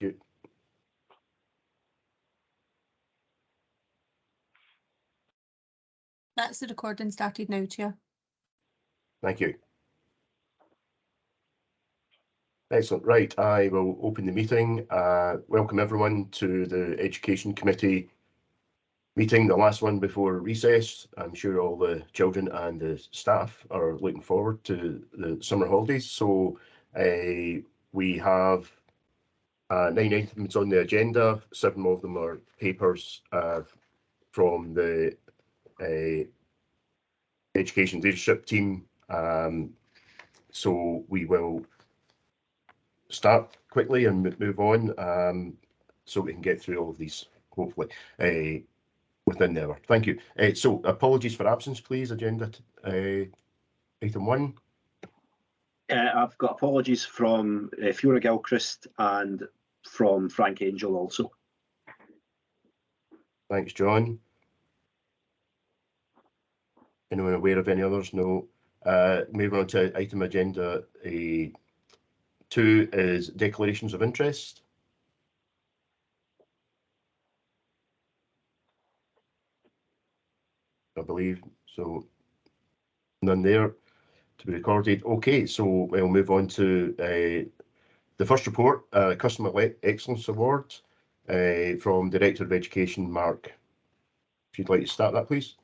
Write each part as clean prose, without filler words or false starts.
Good. That's the recording started now, Chair. Thank you. Excellent. Right, I will open the meeting. Welcome everyone to the Education Committee meeting, the last one before recess. I'm sure all the children and the staff are looking forward to the summer holidays. So we have 9 items on the agenda. 7 of them are papers from the Education Leadership Team. So we will start quickly and move on so we can get through all of these, hopefully, within the hour. Thank you. So apologies for absence, please. Agenda item 1. I've got apologies from Fiona Gilchrist and from Frank Angel also. Thanks, John. Anyone aware of any others? No. Moving on to item agenda 2 is declarations of interest. I believe so. None there to be recorded. Okay, so we'll move on to the first report, Customer Excellence Award from Director of Education, Mark. If you'd like to start that, please.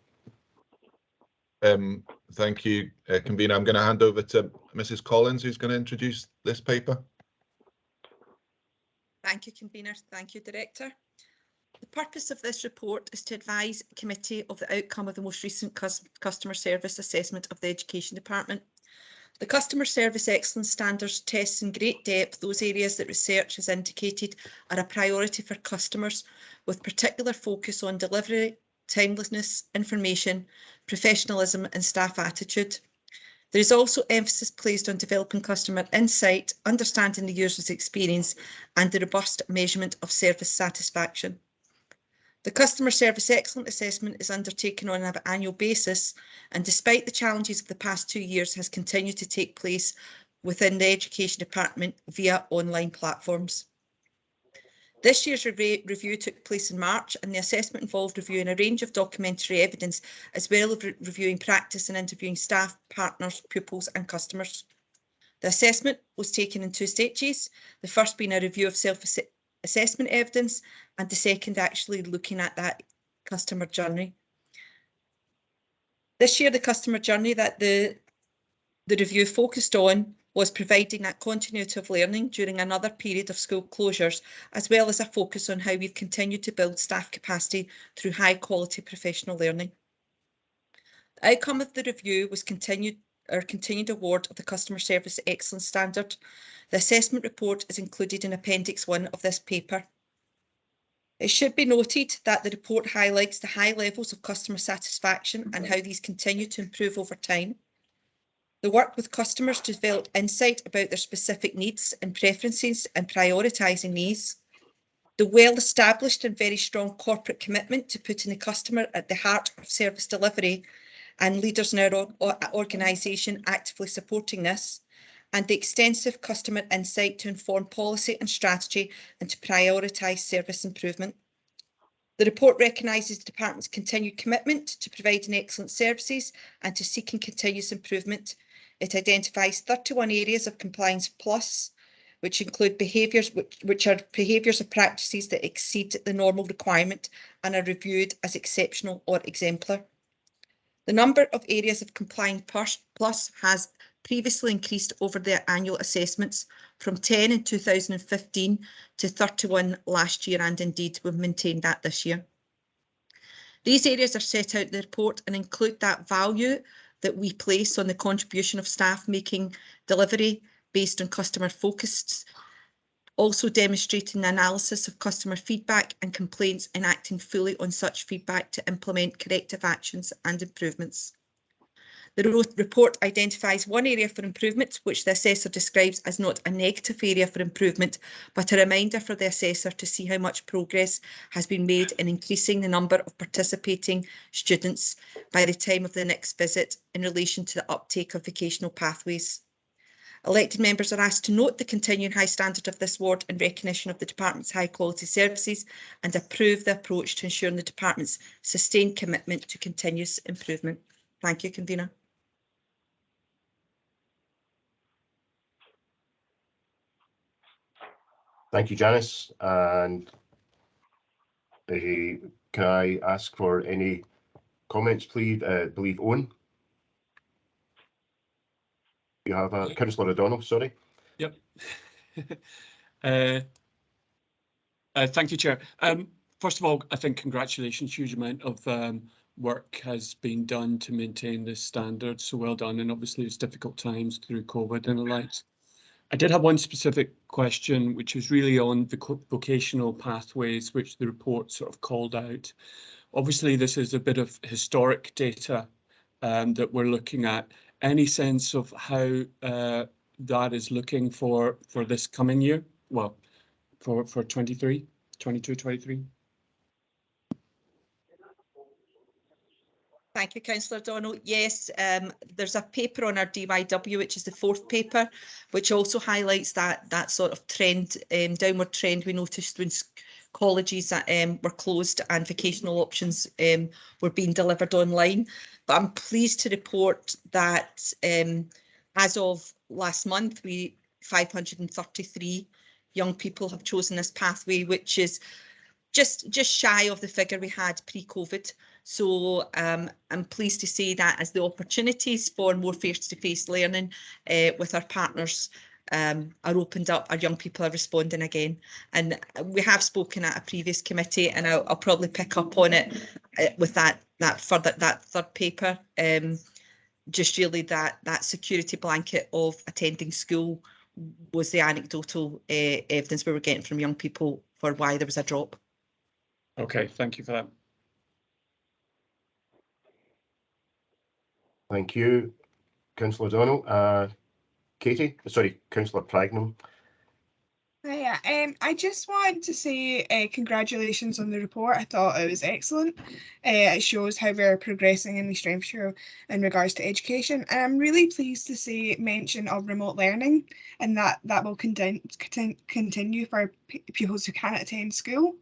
Thank you, Convener. I'm going to hand over to Mrs. Collins, who's going to introduce this paper. Thank you, Convener. Thank you, Director. The purpose of this report is to advise committee of the outcome of the most recent customer service assessment of the Education Department. The Customer Service Excellence Standards tests in great depth those areas that research has indicated are a priority for customers, with particular focus on delivery, timeliness, information, professionalism and staff attitude. There is also emphasis placed on developing customer insight, understanding the user's experience and the robust measurement of service satisfaction. The Customer Service Excellence Assessment is undertaken on an annual basis and, despite the challenges of the past 2 years, has continued to take place within the Education Department via online platforms. This year's review took place in March, and the assessment involved reviewing a range of documentary evidence as well as reviewing practice and interviewing staff, partners, pupils and customers. The assessment was taken in 2 stages, the first being a review of self-assessment evidence and the second actually looking at that customer journey. This year, the customer journey that the review focused on was providing that continuity of learning during another period of school closures, as well as a focus on how we've continued to build staff capacity through high quality professional learning. The outcome of the review was continued award of the Customer Service Excellence Standard. The assessment report is included in Appendix 1 of this paper. It should be noted that the report highlights the high levels of customer satisfaction and how these continue to improve over time. The work with customers to develop insight about their specific needs and preferences and prioritising these. The well-established and very strong corporate commitment to putting the customer at the heart of service delivery and leaders in our organisation actively supporting this, and the extensive customer insight to inform policy and strategy and to prioritise service improvement. The report recognises the Department's continued commitment to providing excellent services and to seeking continuous improvement. It identifies 31 areas of compliance plus, which include behaviours which are behaviours or practices that exceed the normal requirement and are reviewed as exceptional or exemplar. The number of areas of compliance plus has previously increased over the annual assessments from 10 in 2015 to 31 last year, and indeed we've maintained that this year. These areas are set out in the report and include that value that we place on the contribution of staff making delivery based on customer focused, also demonstrating the analysis of customer feedback and complaints and acting fully on such feedback to implement corrective actions and improvements. The report identifies one area for improvement, which the assessor describes as not a negative area for improvement, but a reminder for the assessor to see how much progress has been made in increasing the number of participating students by the time of the next visit in relation to the uptake of vocational pathways. Elected members are asked to note the continuing high standard of this ward in recognition of the department's high quality services and approve the approach to ensuring the department's sustained commitment to continuous improvement. Thank you, Convener. Thank you, Janice. And can I ask for any comments, please? Believe Owen. You have a Councillor O'Donnell, sorry. Yep. Thank you, Chair. First of all, I think congratulations. Huge amount of work has been done to maintain this standard. So well done. And obviously it's difficult times through COVID and the likes. I did have one specific question, which was really on the vocational pathways, which the report sort of called out. Obviously, this is a bit of historic data that we're looking at. Any sense of how that is looking for this coming year? Well, for 22, 23? Thank you, Councillor O'Donnell. Yes, there's a paper on our DYW, which is the 4th paper, which also highlights that sort of trend, downward trend we noticed when colleges that were closed and vocational options were being delivered online. But I'm pleased to report that as of last month, 533 young people have chosen this pathway, which is just shy of the figure we had pre-COVID. So I'm pleased to say that as the opportunities for more face-to-face learning with our partners are opened up, our young people are responding again. And we have spoken at a previous committee, and I'll probably pick up on it with that third paper. Just really that security blanket of attending school was the anecdotal evidence we were getting from young people for why there was a drop. Okay, thank you for that. Thank you, Councillor O'Donnell. Katie, sorry, Councillor Pragnell. Yeah, I just want to say congratulations on the report. I thought it was excellent. It shows how we're progressing in East Renfrewshire in regards to education. And I'm really pleased to see mention of remote learning, and that will continue for pupils who can't attend school.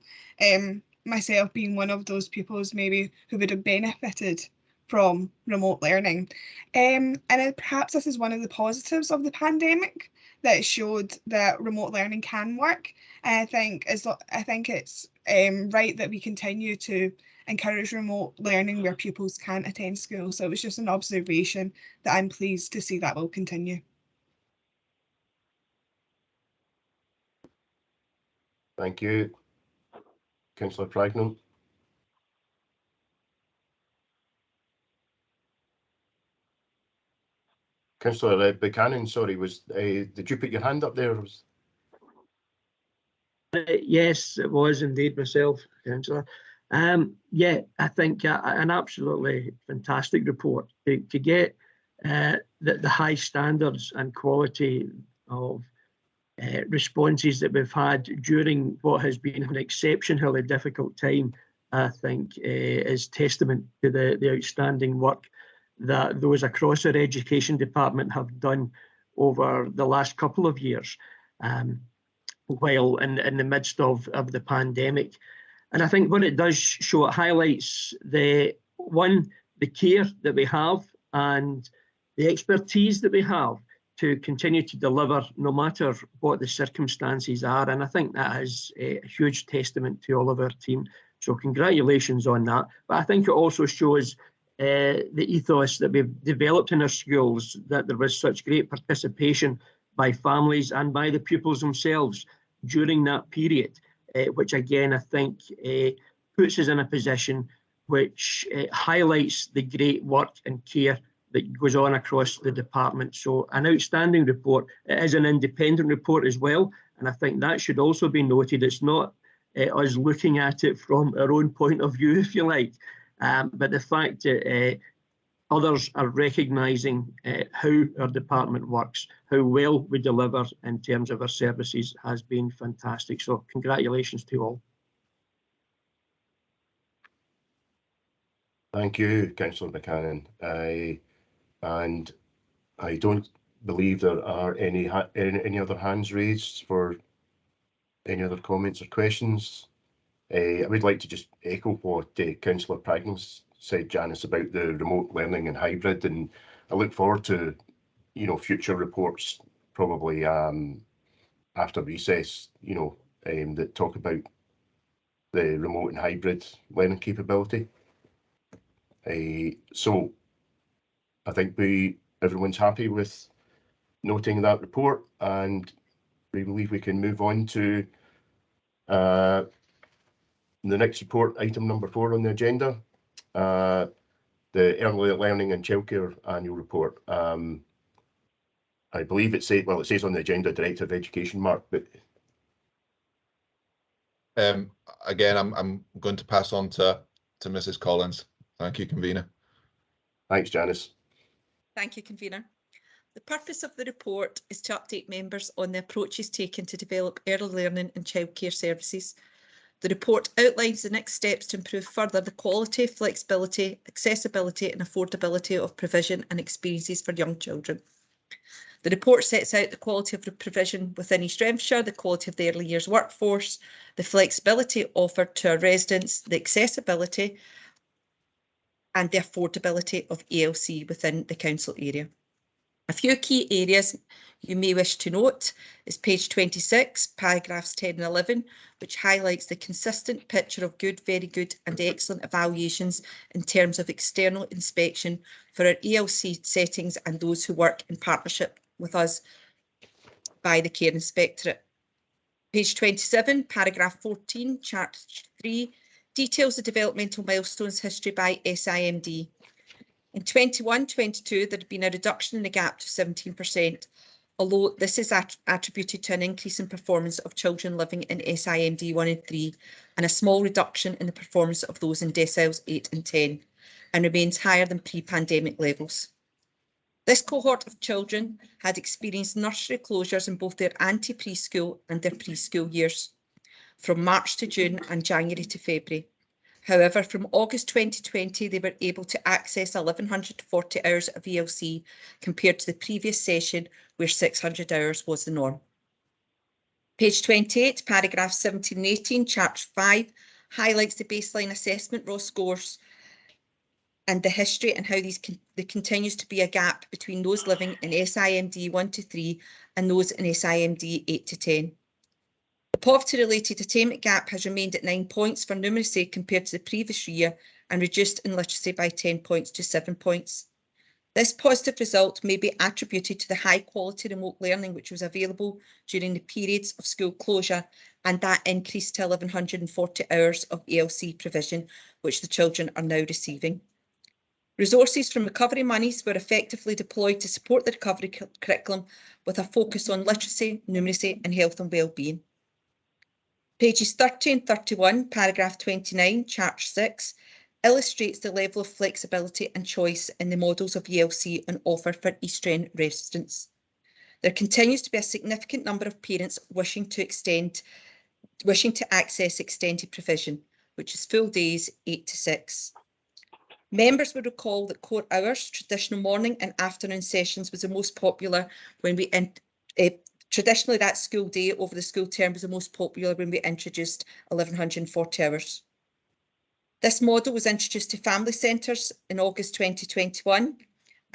Myself being one of those pupils maybe who would have benefited from remote learning. And perhaps this is one of the positives of the pandemic, that it showed that remote learning can work. And I think it's right that we continue to encourage remote learning where pupils can't attend school. So it was just an observation that I'm pleased to see that will continue. Thank you, Councillor Pragnell. Councillor Buchanan, sorry, did you put your hand up there? Yes, it was indeed myself, Councillor. Yeah, I think an absolutely fantastic report to get the high standards and quality of responses that we've had during what has been an exceptionally difficult time. I think is testament to the outstanding work that those across our education department have done over the last couple of years, while in the midst of the pandemic. And I think what it does show, it highlights the care that we have and the expertise that we have to continue to deliver no matter what the circumstances are. And I think that is a huge testament to all of our team. So congratulations on that. But I think it also shows the ethos that we've developed in our schools, that there was such great participation by families and by the pupils themselves during that period, which again, I think puts us in a position which highlights the great work and care that goes on across the department. So an outstanding report. It is an independent report as well, and I think that should also be noted. It's not us looking at it from our own point of view, if you like, but the fact that others are recognising how our department works, how well we deliver in terms of our services, has been fantastic. So congratulations to all. Thank you, Councillor Buchanan. And I don't believe there are any other hands raised for any other comments or questions. I would like to just echo what Councillor Pragnans said, Janice, about the remote learning and hybrid, and I look forward to, you know, future reports, probably after recess, you know, that talk about the remote and hybrid learning capability. So I think everyone's happy with noting that report, and we believe we can move on to the next report, item number 4 on the agenda, the Early Learning and Childcare Annual Report. I believe it says on the agenda Director of Education, Mark, but again, I'm going to pass on to Mrs. Collins. Thank you, convener. Thanks, Janice. Thank you, convener. The purpose of the report is to update members on the approaches taken to develop early learning and childcare services. The report outlines the next steps to improve further the quality, flexibility, accessibility and affordability of provision and experiences for young children. The report sets out the quality of the provision within East Renfrewshire, the quality of the early years workforce, the flexibility offered to our residents, the accessibility and the affordability of ELC within the council area. A few key areas you may wish to note is page 26, paragraphs 10 and 11, which highlights the consistent picture of good, very good and excellent evaluations in terms of external inspection for our ELC settings and those who work in partnership with us by the Care Inspectorate. Page 27, paragraph 14, chart 3, details the developmental milestones history by SIMD. In 21-22, there had been a reduction in the gap to 17%, although this is attributed to an increase in performance of children living in SIMD 1 and 3 and a small reduction in the performance of those in deciles 8 and 10, and remains higher than pre-pandemic levels. This cohort of children had experienced nursery closures in both their ante-preschool and their preschool years, from March to June and January to February. However, from August 2020, they were able to access 1,140 hours of ELC compared to the previous session where 600 hours was the norm. Page 28, paragraph 17 and 18, chart 5, highlights the baseline assessment raw scores and the history and how there continues to be a gap between those living in SIMD 1 to 3 and those in SIMD 8 to 10. The poverty-related attainment gap has remained at 9 points for numeracy compared to the previous year and reduced in literacy by 10 points to 7 points. This positive result may be attributed to the high-quality remote learning which was available during the periods of school closure and that increased to 1,140 hours of ELC provision, which the children are now receiving. Resources from recovery monies were effectively deployed to support the recovery curriculum with a focus on literacy, numeracy and health and wellbeing. Pages 30 and 31, paragraph 29, chart 6, illustrates the level of flexibility and choice in the models of ELC on offer for East End residents. There continues to be a significant number of parents wishing to access extended provision, which is full days 8 to 6. Members will recall that core hours, traditional morning and afternoon sessions was the most popular when we traditionally, that school day over the school term was the most popular when we introduced 1,140 hours. This model was introduced to family centres in August 2021,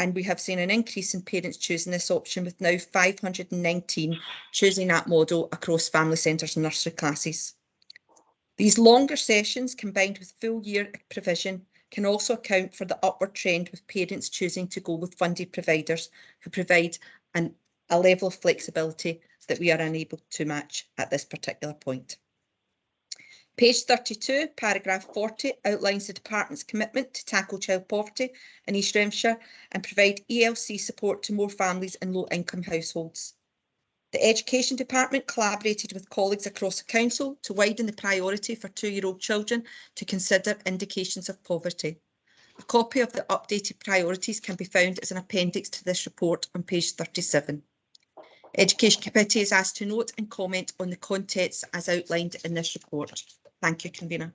and we have seen an increase in parents choosing this option, with now 519 choosing that model across family centres and nursery classes. These longer sessions, combined with full year provision, can also account for the upward trend with parents choosing to go with funded providers who provide a level of flexibility that we are unable to match at this particular point. Page 32, paragraph 40 outlines the department's commitment to tackle child poverty in East Renfrewshire and provide ELC support to more families in low-income households. The Education Department collaborated with colleagues across the council to widen the priority for 2-year-old children to consider indications of poverty. A copy of the updated priorities can be found as an appendix to this report on page 37. Education Committee is asked to note and comment on the contents as outlined in this report. Thank you, convener.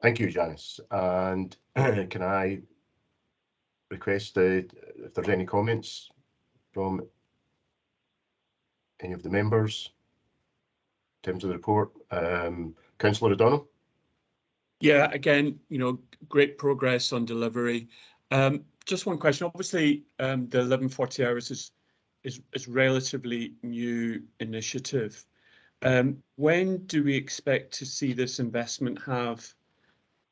Thank you, Janice. And can I request if there's any comments from any of the members in terms of the report. Councillor O'Donnell? Yeah, again, great progress on delivery. Just one question. Obviously, the 1140 hours is relatively new initiative. When do we expect to see this investment have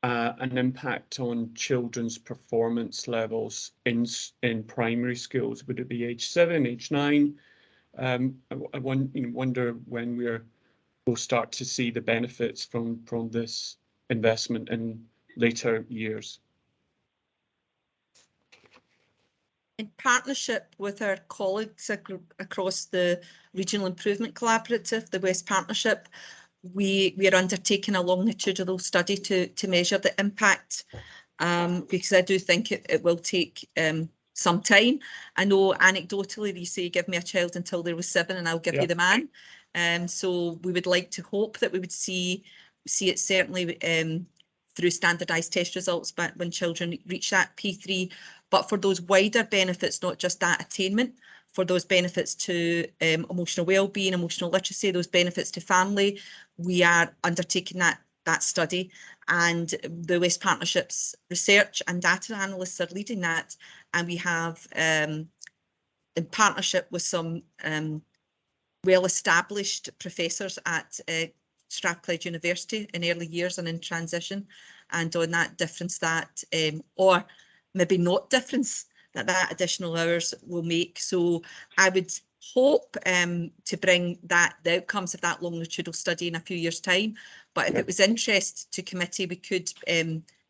an impact on children's performance levels in primary schools? Would it be age 7, age 9? I wonder when we'll start to see the benefits from this investment in later years. In partnership with our colleagues across the Regional Improvement Collaborative, the West Partnership, we are undertaking a longitudinal study to measure the impact, because I do think it will take some time. I know anecdotally you say give me a child until they was 7 and I'll give you the man. So we would like to hope that we would see it certainly through standardised test results, but when children reach that P3, but for those wider benefits, not just that attainment, for those benefits to emotional well-being, emotional literacy, those benefits to family, we are undertaking that study, and the West Partnership's research and data analysts are leading that, and we have in partnership with some well-established professors at Strathclyde University in early years and in transition, and on that difference that, or maybe not difference, that additional hours will make. So I would hope to bring the outcomes of that longitudinal study in a few years' time. But if it was interest to committee, we could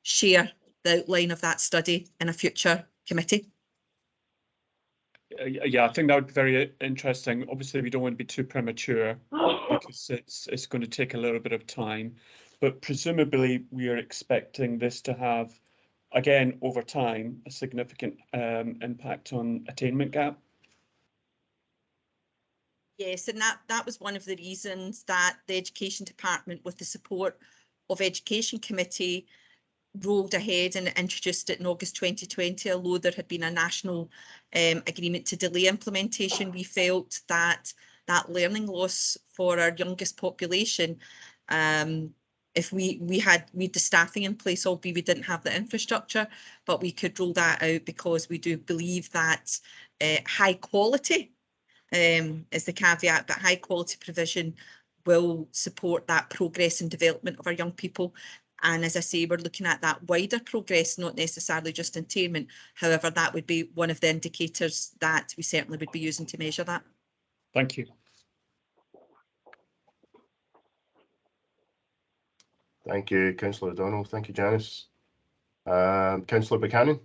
share the outline of that study in a future committee. Yeah, I think that would be very interesting. Obviously, we don't want to be too premature because it's going to take a little bit of time. But presumably, we are expecting this to have, again, over time, a significant impact on attainment gap. Yes, and that was one of the reasons that the Education Department, with the support of Education Committee, rolled ahead and introduced it in August 2020. Although there had been a national agreement to delay implementation, we felt that learning loss for our youngest population, if we had the staffing in place, albeit we didn't have the infrastructure, but we could roll that out because we do believe that high quality is the caveat, but high quality provision will support that progress and development of our young people. And as I say, we're looking at that wider progress, not necessarily just attainment. However, that would be one of the indicators that we certainly would be using to measure that. Thank you. Thank you, Councillor O'Donnell. Thank you, Janice. Councillor Buchanan.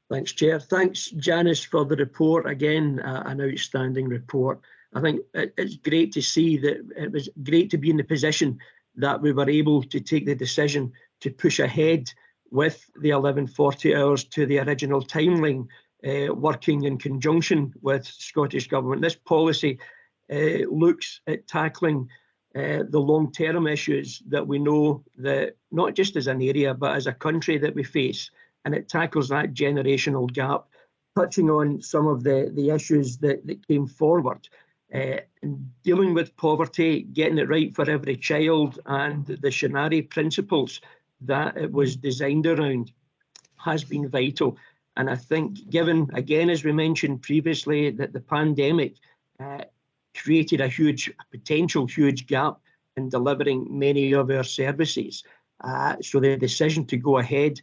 Thanks, Chair. Thanks, Janice, for the report. Again, an outstanding report. I think it's great to see that it was great to be in the position that we were able to take the decision to push ahead with the 1140 hours to the original timeline, working in conjunction with Scottish Government. This policy looks at tackling the long-term issues that we know that not just as an area, but as a country that we face. And it tackles that generational gap, touching on some of the issues that came forward. Dealing with poverty, getting it right for every child, and the Shinari principles that it was designed around has been vital. And I think, given, again, as we mentioned previously, that the pandemic created a potential huge gap in delivering many of our services. So the decision to go ahead,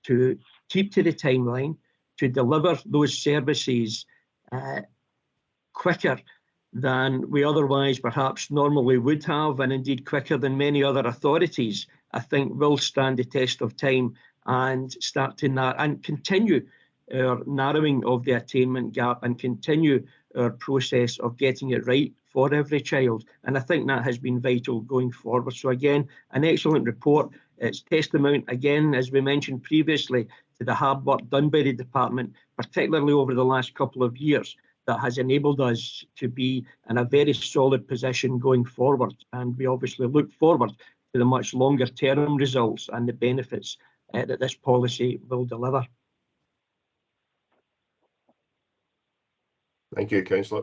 to keep to the timeline, to deliver those services quicker than we otherwise perhaps normally would have, and indeed quicker than many other authorities, I think will stand the test of time and start to continue our narrowing of the attainment gap and continue our process of getting it right for every child. And I think that has been vital going forward. So again, an excellent report. It's testament, again, as we mentioned previously, to the hard work done by the department, particularly over the last couple of years, that has enabled us to be in a very solid position going forward. And we obviously look forward to the much longer term results and the benefits that this policy will deliver. Thank you, Councillor.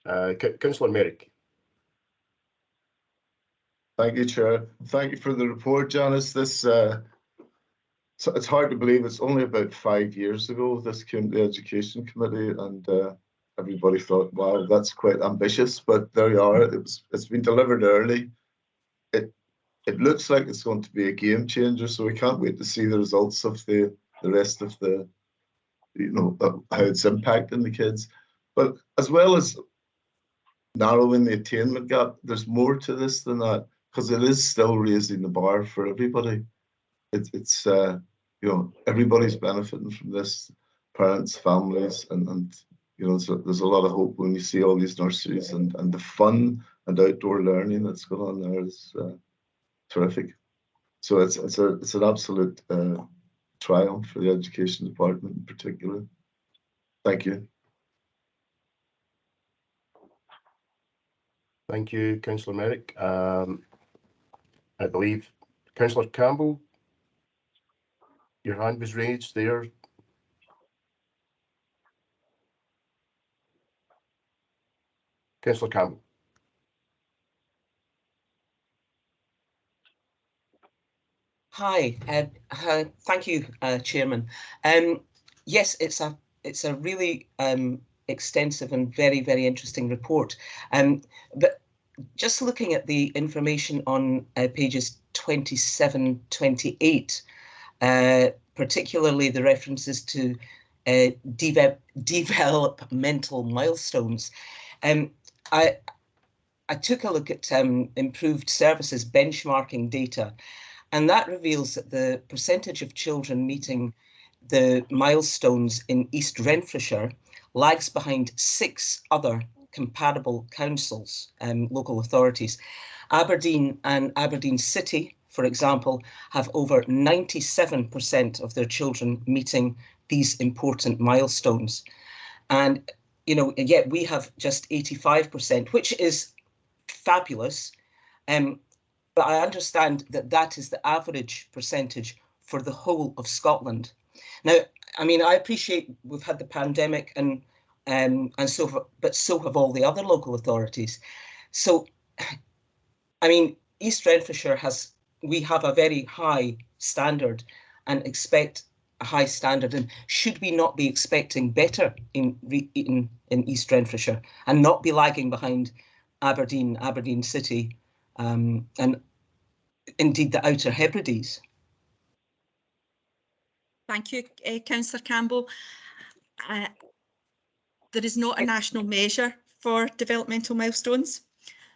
Councillor Merrick. Thank you, Chair. Thank you for the report, Janice. This it's hard to believe it's only about 5 years ago this came to the Education Committee, and everybody thought, wow, that's quite ambitious. But there you are. It's been delivered early. It looks like it's going to be a game changer. So we can't wait to see the results of the rest of the, how it's impacting the kids. But as well as narrowing the attainment gap, there's more to this than that, because it is still raising the bar for everybody. It's everybody's benefiting from this, parents, families, and there's a lot of hope when you see all these nurseries and the fun and outdoor learning that's going on there is terrific. So it's an absolute triumph for the Education Department in particular. Thank you. Thank you, Councillor Merrick. I believe Councillor Campbell, your hand was raised there. Councillor Campbell. Hi, thank you, Chairman. Yes, it's a really extensive and very, very interesting report. But just looking at the information on pages 27, 28, particularly the references to developmental milestones, I took a look at improved services benchmarking data, and that reveals that the percentage of children meeting the milestones in East Renfrewshire lags behind 6 other comparable councils, local authorities. Aberdeen and Aberdeen City, for example, have over 97% of their children meeting these important milestones. And, yet we have just 85%, which is fabulous. But I understand that that is the average percentage for the whole of Scotland. Now, I appreciate we've had the pandemic and so, but so have all the other local authorities. So, East Renfrewshire we have a very high standard and expect a high standard. And should we not be expecting better in East Renfrewshire and not be lagging behind Aberdeen City, and indeed the Outer Hebrides? Thank you, Councillor Campbell. There is not a national measure for developmental milestones.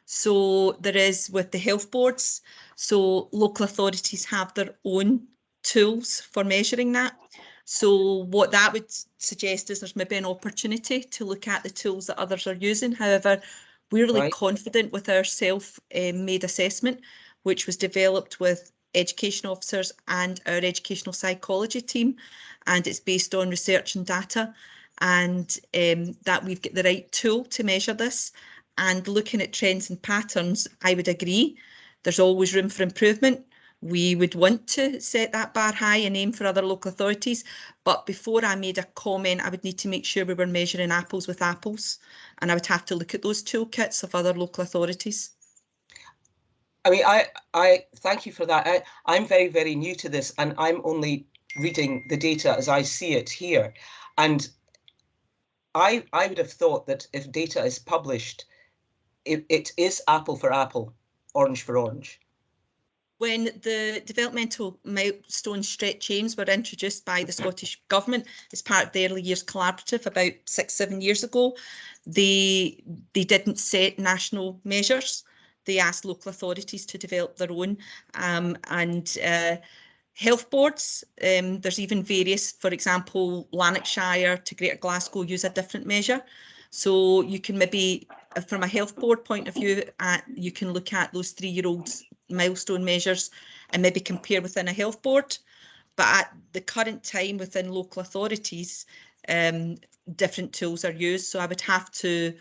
So there is with the health boards. So local authorities have their own tools for measuring that. So what that would suggest is there's maybe an opportunity to look at the tools that others are using. However, we're really confident with our self-made assessment, which was developed with education officers and our educational psychology team, and it's based on research and data, and that we've got the right tool to measure this. And looking at trends and patterns, I would agree there's always room for improvement. We would want to set that bar high and aim for other local authorities, but before I made a comment, I would need to make sure we were measuring apples with apples, and I would have to look at those toolkits of other local authorities. I thank you for that. I'm very, very new to this, and I'm only reading the data as I see it here. And I would have thought that if data is published, it is apple for apple, orange for orange. When the developmental milestone stretch aims were introduced by the Scottish Government as part of the Early Years Collaborative about 6-7 years ago, they didn't set national measures. They asked local authorities to develop their own, and health boards, there's even various, for example, Lanarkshire to Greater Glasgow use a different measure. So you can maybe, from a health board point of view, you can look at those 3-year-old milestone measures and maybe compare within a health board. But at the current time within local authorities, different tools are used. So I would have to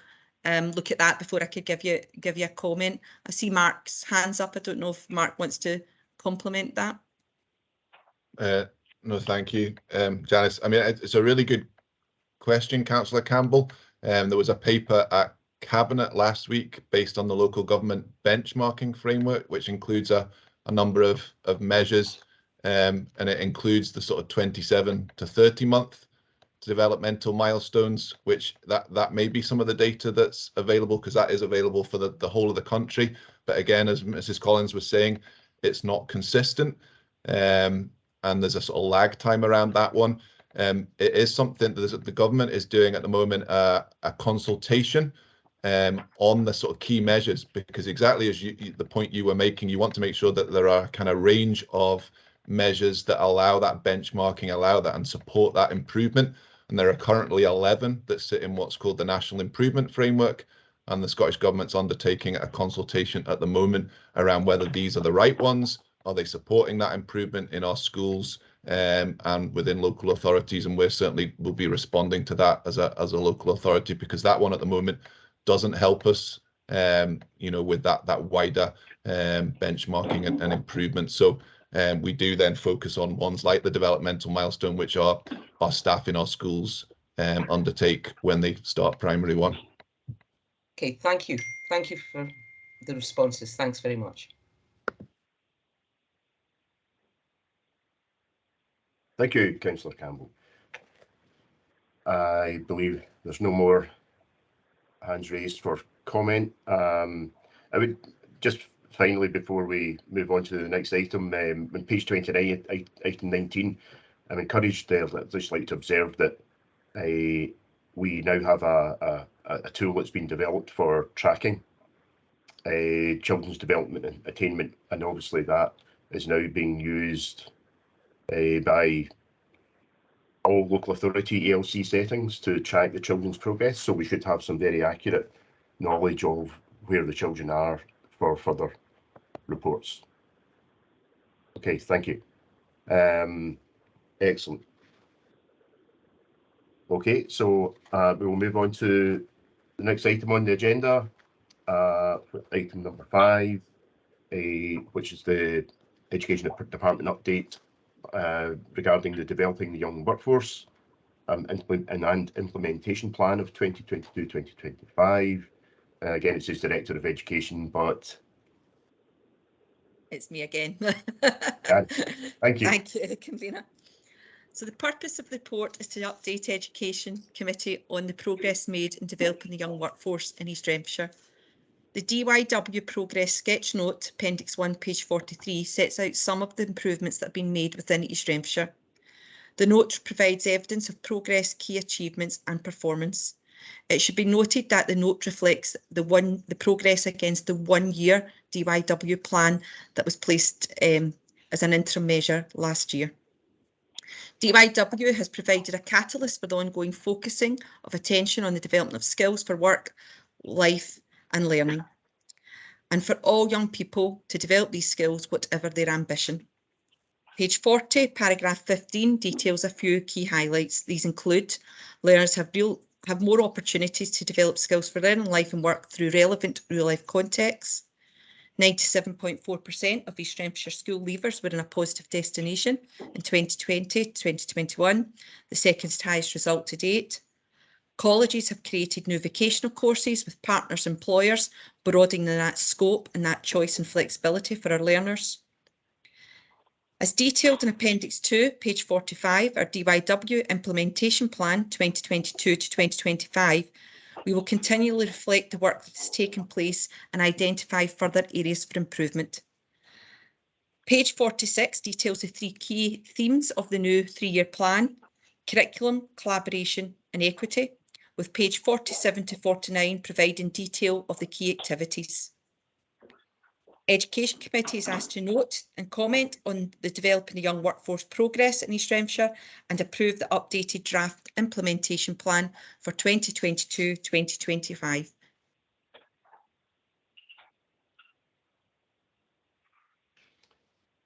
look at that before I could give you a comment. I see Mark's hands up. I don't know if Mark wants to complement that? No, thank you, Janice. I mean, it's a really good question, Councillor Campbell. There was a paper at Cabinet last week based on the local government benchmarking framework, which includes a number of measures, and it includes the sort of 27 to 30 month developmental milestones, which that may be some of the data that's available, because that is available for the whole of the country. But again, as Mrs. Collins was saying, it's not consistent, and there's a sort of lag time around that one. It is something that the government is doing at the moment, a consultation on the sort of key measures, because exactly as the point you were making, you want to make sure that there are kind of range of measures that allow that benchmarking, allow that and support that improvement. And there are currently 11 that sit in what's called the National Improvement Framework, and the Scottish Government's undertaking a consultation at the moment around whether these are the right ones. Are they supporting that improvement in our schools and within local authorities? And we're certainly will be responding to that as a local authority, because that one at the moment doesn't help us, you know, with that wider benchmarking and improvement. So we do then focus on ones like the developmental milestone, which our staff in our schools undertake when they start primary one. Okay, thank you. Thank you for the responses. Thanks very much. Thank you, Councillor Campbell. I believe there's no more hands raised for comment. I would just finally, before we move on to the next item, on page 29, item 19, I'm encouraged, I'd just like to observe that we now have a tool that's been developed for tracking children's development and attainment, and obviously that is now being used by all local authority ELC settings to track the children's progress. So we should have some very accurate knowledge of where the children are for further reports. Okay, thank you. Excellent. Okay, so we will move on to the next item on the agenda, item number 5, which is the Education Department update regarding the Developing the Young Workforce and Implementation Plan of 2022-2025. Again, it says Director of Education, but It's me again. Thank you. Thank you, Convener. So the purpose of the report is to update Education Committee on the progress made in developing the young workforce in East Renfrewshire. The DYW Progress Sketch Note, Appendix 1, page 43, sets out some of the improvements that have been made within East Renfrewshire. The note provides evidence of progress, key achievements and performance. It should be noted that the note reflects the progress against the one-year DYW plan that was placed as an interim measure last year. DYW has provided a catalyst for the ongoing focusing of attention on the development of skills for work, life and learning, and for all young people to develop these skills, whatever their ambition. Page 40, paragraph 15 details a few key highlights. These include learners have more opportunities to develop skills for learning, life and work through relevant real-life contexts. 97.4% of East Renfrewshire school leavers were in a positive destination in 2020-2021, the second highest result to date. Colleges have created new vocational courses with partners employers, broadening that scope and that choice and flexibility for our learners. As detailed in Appendix 2, page 45, our DYW Implementation Plan 2022 to 2025, we will continually reflect the work that has taken place and identify further areas for improvement. Page 46 details the 3 key themes of the new 3-year plan: curriculum, collaboration and equity, with page 47 to 49 providing detail of the key activities. Education Committee is asked to note and comment on the Developing the Young Workforce progress in East Renfrewshire and approve the updated draft implementation plan for 2022-2025.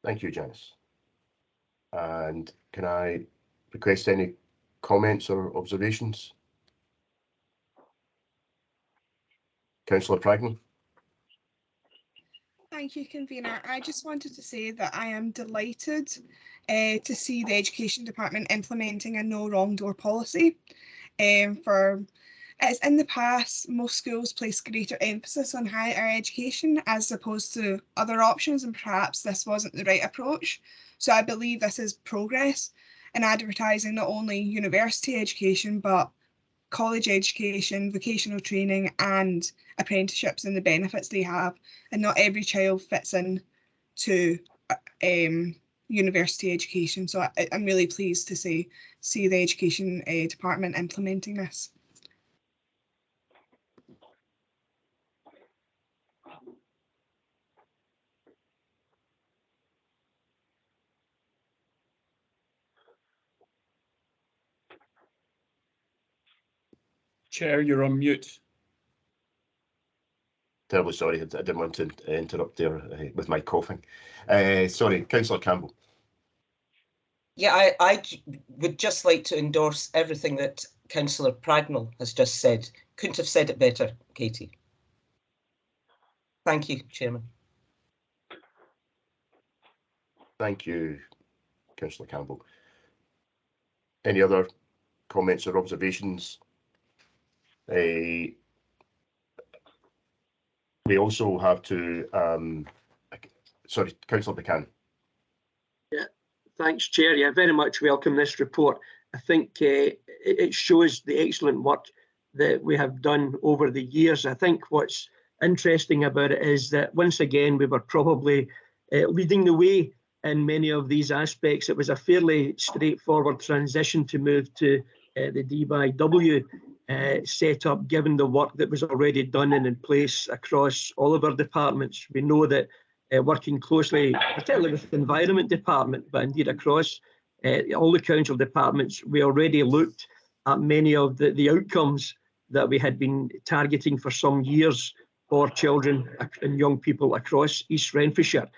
Thank you, Janice. And can I request any comments or observations? Councillor Pragman. Thank you, convener. I just wanted to say that I am delighted to see the Education Department implementing a no wrong door policy. As in the past, most schools place greater emphasis on higher education as opposed to other options, and perhaps this wasn't the right approach. So I believe this is progress in advertising not only university education, but college education, vocational training and apprenticeships and the benefits they have. And not every child fits in to university education. So I'm really pleased to see the Education Department implementing this. Chair, you're on mute. Terribly sorry, I didn't want to interrupt there with my coughing. Sorry, Councillor Campbell. Yeah, I would just like to endorse everything that Councillor Pragnell has just said. Couldn't have said it better, Katie. Thank you, Chairman. Thank you, Councillor Campbell. Any other comments or observations? We also have to, sorry, Councillor Buchanan. Yeah, thanks, Chair. Yeah, very much welcome this report. I think it shows the excellent work that we have done over the years. I think what's interesting about it is that once again, we were probably leading the way in many of these aspects. It was a fairly straightforward transition to move to the DBIW set up, given the work that was already done and in place across all of our departments. We know that working closely, particularly with the Environment Department, but indeed across all the council departments, we already looked at many of the outcomes that we had been targeting for some years for children and young people across East Renfrewshire.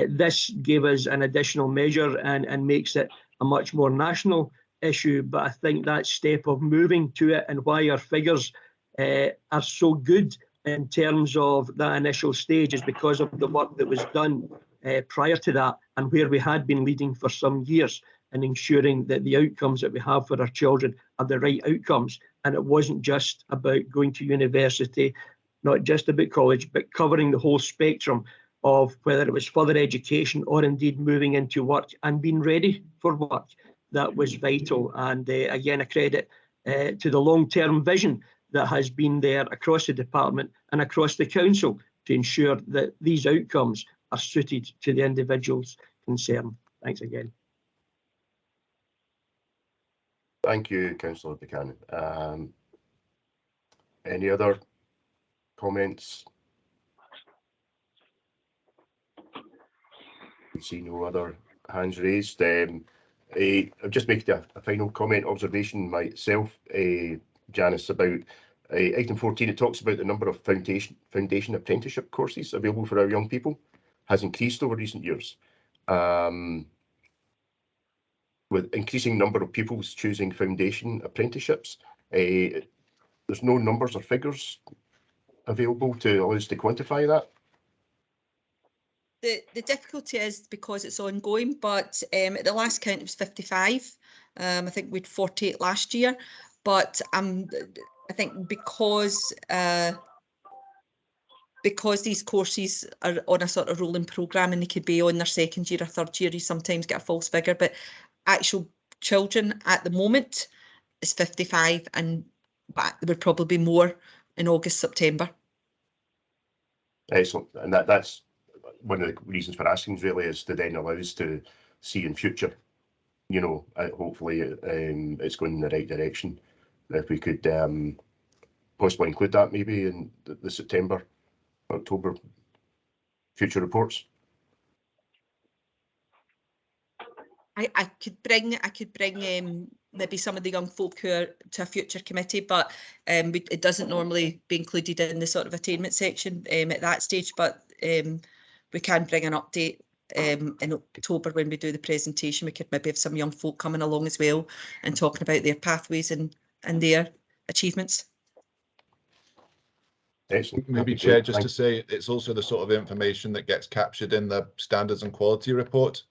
This gave us an additional measure and makes it a much more national issue, but I think that step of moving to it and why our figures are so good in terms of that initial stage is because of the work that was done prior to that and where we had been leading for some years and ensuring that the outcomes that we have for our children are the right outcomes. And it wasn't just about going to university, not just about college, but covering the whole spectrum of whether it was further education or indeed moving into work and being ready for work. That was vital. And again, a credit to the long-term vision that has been there across the department and across the council to ensure that these outcomes are suited to the individuals concerned. Thanks again. Thank you, Councillor Buchanan. Any other comments? I see no other hands raised. I'll just make a final comment, observation myself, Janice, about item 14. It talks about the number of foundation apprenticeship courses available for our young people has increased over recent years. With increasing number of pupils choosing foundation apprenticeships, there's no numbers or figures available to allow us to quantify that. The difficulty is because it's ongoing, but at the last count it was 55. I think we had 48 last year, but I think because these courses are on a sort of rolling programme and they could be on their second year or third year, you sometimes get a false figure, but actual children at the moment is 55, and but there would probably be more in August, September. Excellent, and that's one of the reasons for asking really is to then allow us to see in future, you know, hopefully it's going in the right direction. If we could possibly include that maybe in the September, October future reports. I could bring maybe some of the young folk who are to a future committee, but it doesn't normally be included in the sort of attainment section at that stage, but we can bring an update in October when we do the presentation. We could maybe have some young folk coming along as well and talking about their pathways and their achievements. Excellent. Maybe, Happy Chair, to- just to say, it's also the sort of information that gets captured in the standards and quality report,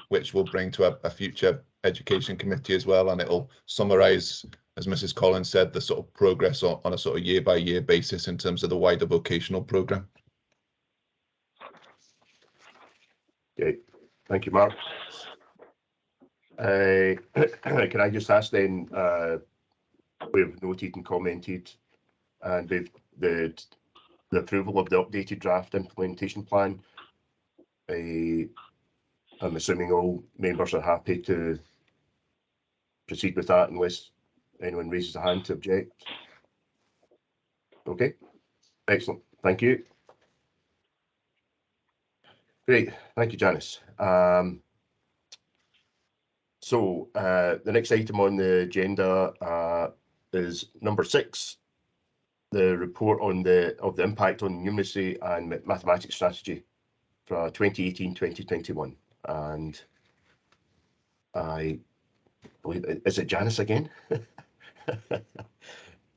which we'll bring to a future education committee as well, and it'll summarise, as Mrs. Collins said, the sort of progress on a sort of year-by-year basis in terms of the wider vocational programme. Okay, thank you, Mark. Can I just ask then, we've noted and commented, and the approval of the updated draft implementation plan. I'm assuming all members are happy to proceed with that unless anyone raises a hand to object. Okay, excellent, thank you. Great, thank you, Janice. So the next item on the agenda is number 6, the report on the impact on numeracy and mathematics strategy for 2018-2021. And I believe, is it Janice again?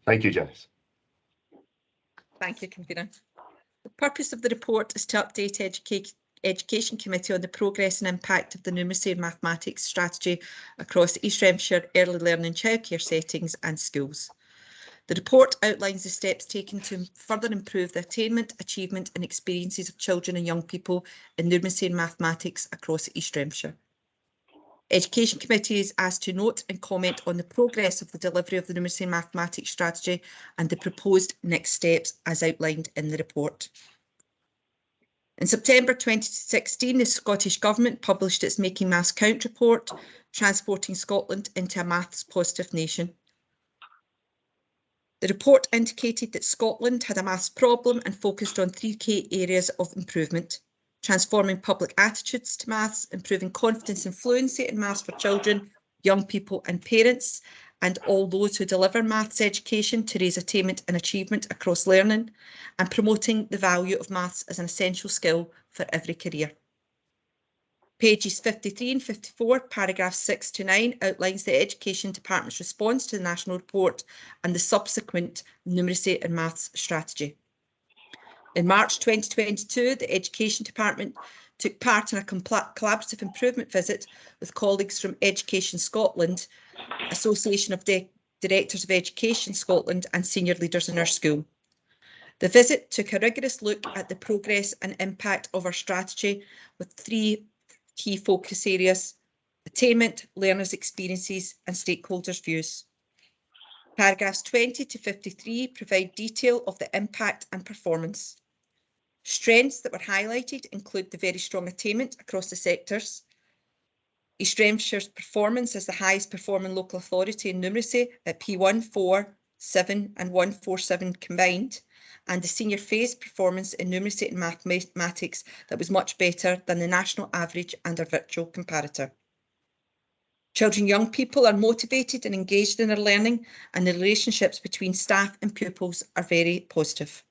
Thank you, Janice. Thank you, Convener. The purpose of the report is to update Education Committee on the progress and impact of the numeracy and mathematics strategy across East Renfrewshire early learning childcare settings and schools. The report outlines the steps taken to further improve the attainment, achievement and experiences of children and young people in numeracy and mathematics across East Renfrewshire. Education Committee is asked to note and comment on the progress of the delivery of the numeracy and mathematics strategy and the proposed next steps as outlined in the report. In September 2016, the Scottish Government published its Making Maths Count report, transporting Scotland into a maths positive nation. The report indicated that Scotland had a maths problem and focused on 3 key areas of improvement: transforming public attitudes to maths, improving confidence and fluency in maths for children, young people and parents, and all those who deliver maths education to raise attainment and achievement across learning, and promoting the value of maths as an essential skill for every career. Pages 53 and 54, paragraphs 6 to 9, outlines the Education Department's response to the National Report and the subsequent numeracy and maths strategy. In March 2022, the Education Department took part in a collaborative improvement visit with colleagues from Education Scotland, Association of Directors of Education Scotland and senior leaders in our school. The visit took a rigorous look at the progress and impact of our strategy with 3 key focus areas: attainment, learners' experiences and stakeholders' views. Paragraphs 20 to 53 provide detail of the impact and performance. Strengths that were highlighted include the very strong attainment across the sectors, East Renfrewshire's performance as the highest performing local authority in numeracy at P1, 4, 7 and 147 combined, and the senior phase performance in numeracy and mathematics that was much better than the national average and our virtual comparator. Children and young people are motivated and engaged in their learning, and the relationships between staff and pupils are very positive.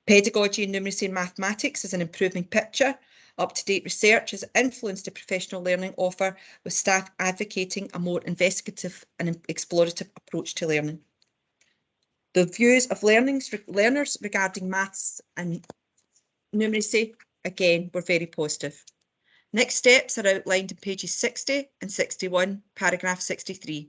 Pedagogy in numeracy and mathematics is an improving picture. Up-to-date research has influenced the professional learning offer, with staff advocating a more investigative and explorative approach to learning. The views of learners regarding maths and numeracy, again, were very positive. Next steps are outlined in pages 60 and 61, paragraph 63.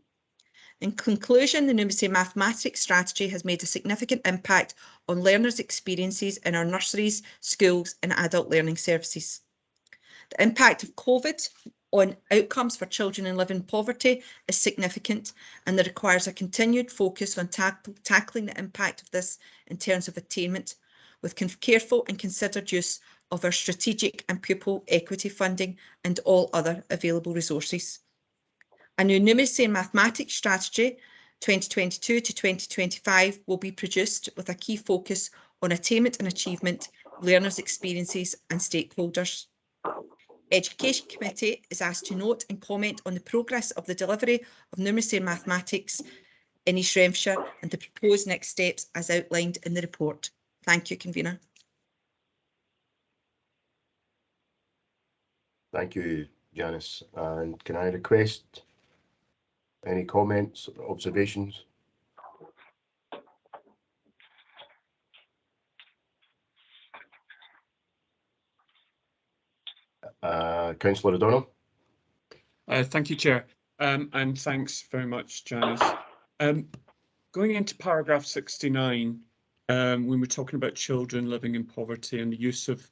In conclusion, the numeracy and mathematics strategy has made a significant impact on learners' experiences in our nurseries, schools and adult learning services. The impact of COVID on outcomes for children who live in poverty is significant, and there requires a continued focus on tackling the impact of this in terms of attainment, with careful and considered use of our strategic and pupil equity funding and all other available resources. A new numeracy and mathematics strategy 2022 to 2025 will be produced with a key focus on attainment and achievement, learners' experiences and stakeholders. Education Committee is asked to note and comment on the progress of the delivery of numeracy and mathematics in East Renfrewshire and the proposed next steps as outlined in the report. Thank you, Convener. Thank you, Janice. And can I request any comments or observations? Councillor O'Donnell. Thank you, Chair, and thanks very much, Janice. Going into paragraph 69, when we're talking about children living in poverty and the use of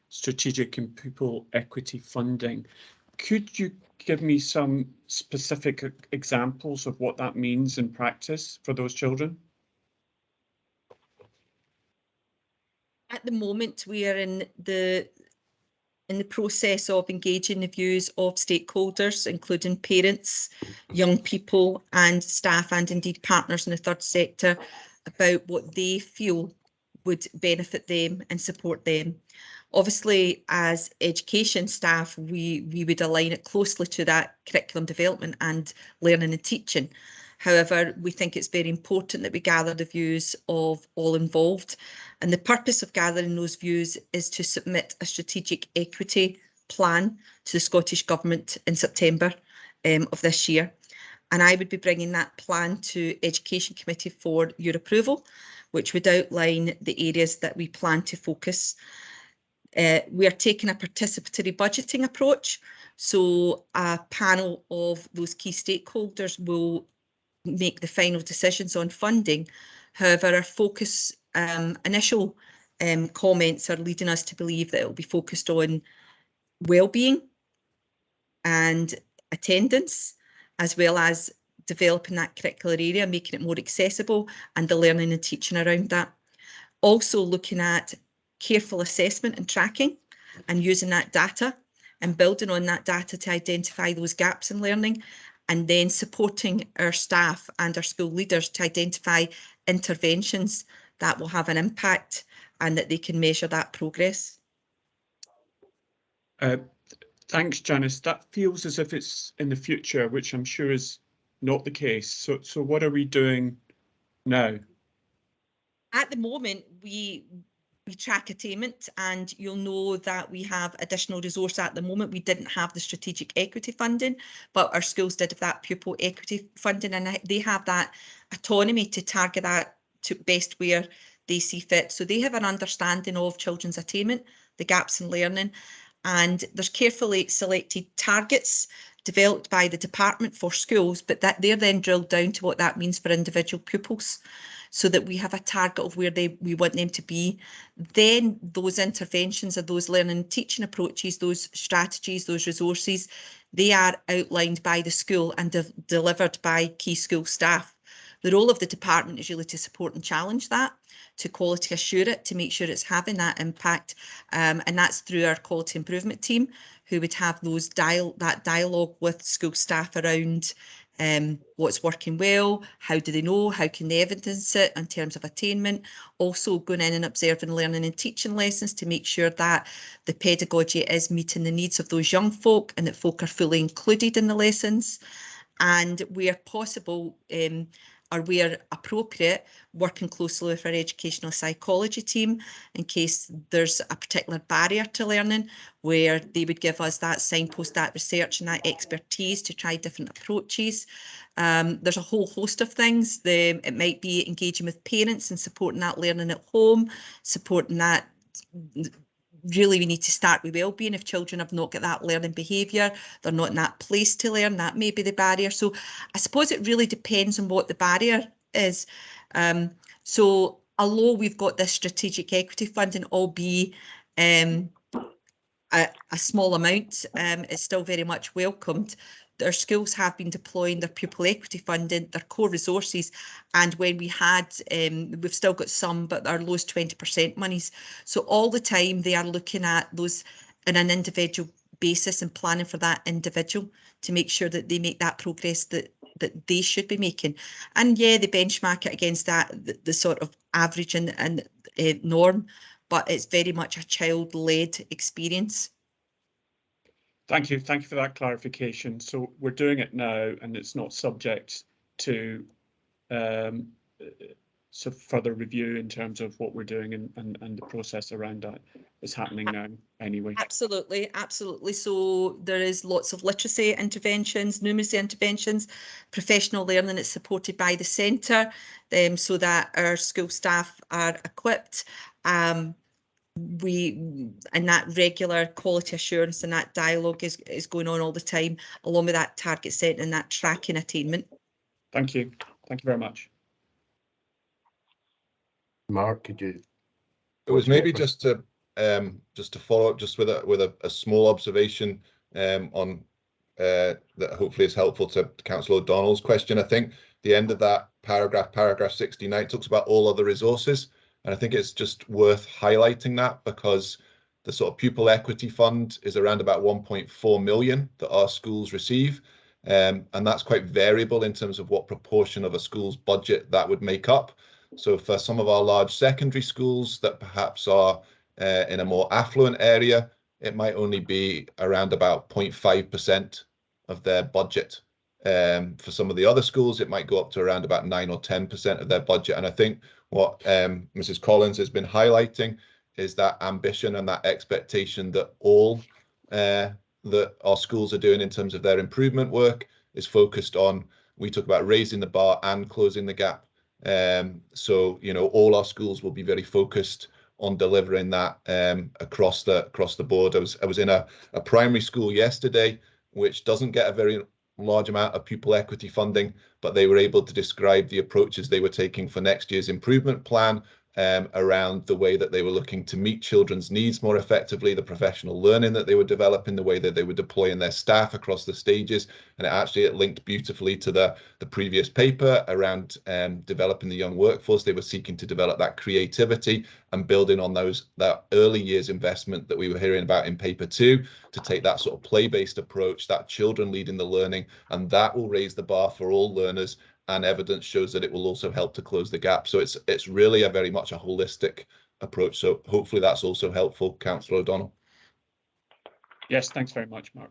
strategic and pupil equity funding, could you give me some specific examples of what that means in practice for those children? At the moment, we are in the process of engaging the views of stakeholders, including parents, young people and staff, and indeed partners in the third sector, about what they feel would benefit them and support them. Obviously, as education staff, we would align it closely to that curriculum development and learning and teaching. However, we think it's very important that we gather the views of all involved. And the purpose of gathering those views is to submit a strategic equity plan to the Scottish Government in September of this year. And I would be bringing that plan to Education Committee for your approval, which would outline the areas that we plan to focus. We are taking a participatory budgeting approach. So a panel of those key stakeholders will make the final decisions on funding. However, our focus, initial comments are leading us to believe that it will be focused on well-being and attendance, as well as developing that curricular area, making it more accessible, and the learning and teaching around that. Also looking at careful assessment and tracking and using that data and building on that data to identify those gaps in learning, and then supporting our staff and our school leaders to identify interventions that will have an impact and that they can measure that progress. Thanks, Janice. That feels as if it's in the future, which I'm sure is not the case. So what are we doing now? At the moment, we track attainment, and you'll know that we have additional resource at the moment. We didn't have the strategic equity funding, but our schools did have that pupil equity funding, and they have that autonomy to target that to best where they see fit. So they have an understanding of children's attainment, the gaps in learning, and there's carefully selected targets developed by the department for schools, but that they're then drilled down to what that means for individual pupils, so that we have a target of where we want them to be. Then those interventions and those learning and teaching approaches, those strategies, those resources, they are outlined by the school and delivered by key school staff. The role of the department is really to support and challenge that, to quality assure it, to make sure it's having that impact. And that's through our quality improvement team, who would have those that dialogue with school staff around what's working well, how do they know, how can they evidence it in terms of attainment, also going in and observing learning and teaching lessons to make sure that the pedagogy is meeting the needs of those young folk and that folk are fully included in the lessons, and where possible or where appropriate, working closely with our educational psychology team in case there's a particular barrier to learning, where they would give us that signpost, that research and that expertise to try different approaches. There's a whole host of things. It might be engaging with parents and supporting that learning at home, supporting that. Really, we need to start with well-being. If children have not got that learning behaviour, they're not in that place to learn, that may be the barrier. So I suppose it really depends on what the barrier is. So although we've got this strategic equity funding, albeit a small amount, it's still very much welcomed. Our schools have been deploying their pupil equity funding, their core resources, and when we had, we've still got some, but our lowest 20% monies. So all the time they are looking at those on an individual basis and planning for that individual to make sure that they make that progress that they should be making. And yeah, they benchmark it against that, the sort of average and norm, but it's very much a child-led experience. Thank you for that clarification. So we're doing it now, and it's not subject to so further review in terms of what we're doing and the process around that is happening now anyway. Absolutely. So there is lots of literacy interventions, numeracy interventions, professional learning that's supported by the centre, so that our school staff are equipped. and that regular quality assurance and that dialogue is going on all the time, along with that target setting and that tracking attainment. Thank you. Thank you very much. Mark, could you? It was maybe just to follow up just with a small observation on that hopefully is helpful to Councillor O'Donnell's question. I think the end of that paragraph 69, talks about all other resources, and I think it's just worth highlighting that, because the sort of pupil equity fund is around about 1.4 million that our schools receive, and that's quite variable in terms of what proportion of a school's budget that would make up. So for some of our large secondary schools that perhaps are in a more affluent area, it might only be around about 0.5% of their budget. For some of the other schools, it might go up to around about 9 or 10% of their budget. And I think what Mrs. Collins has been highlighting is that ambition and that expectation that all that our schools are doing in terms of their improvement work is focused on, we talk about raising the bar and closing the gap. So, you know, all our schools will be very focused on delivering that across the board. I was in a primary school yesterday, which doesn't get a very large amount of pupil equity funding, but they were able to describe the approaches they were taking for next year's improvement plan around the way that they were looking to meet children's needs more effectively, the professional learning that they were developing, the way that they were deploying their staff across the stages. And it linked beautifully to the previous paper around developing the young workforce. They were seeking to develop that creativity and building on that early years investment that we were hearing about in paper 2, to take that sort of play-based approach, that children leading the learning, and that will raise the bar for all learners. And evidence shows that it will also help to close the gap. So it's really a very much a holistic approach. So hopefully that's also helpful, Councillor O'Donnell. Yes, thanks very much, Mark.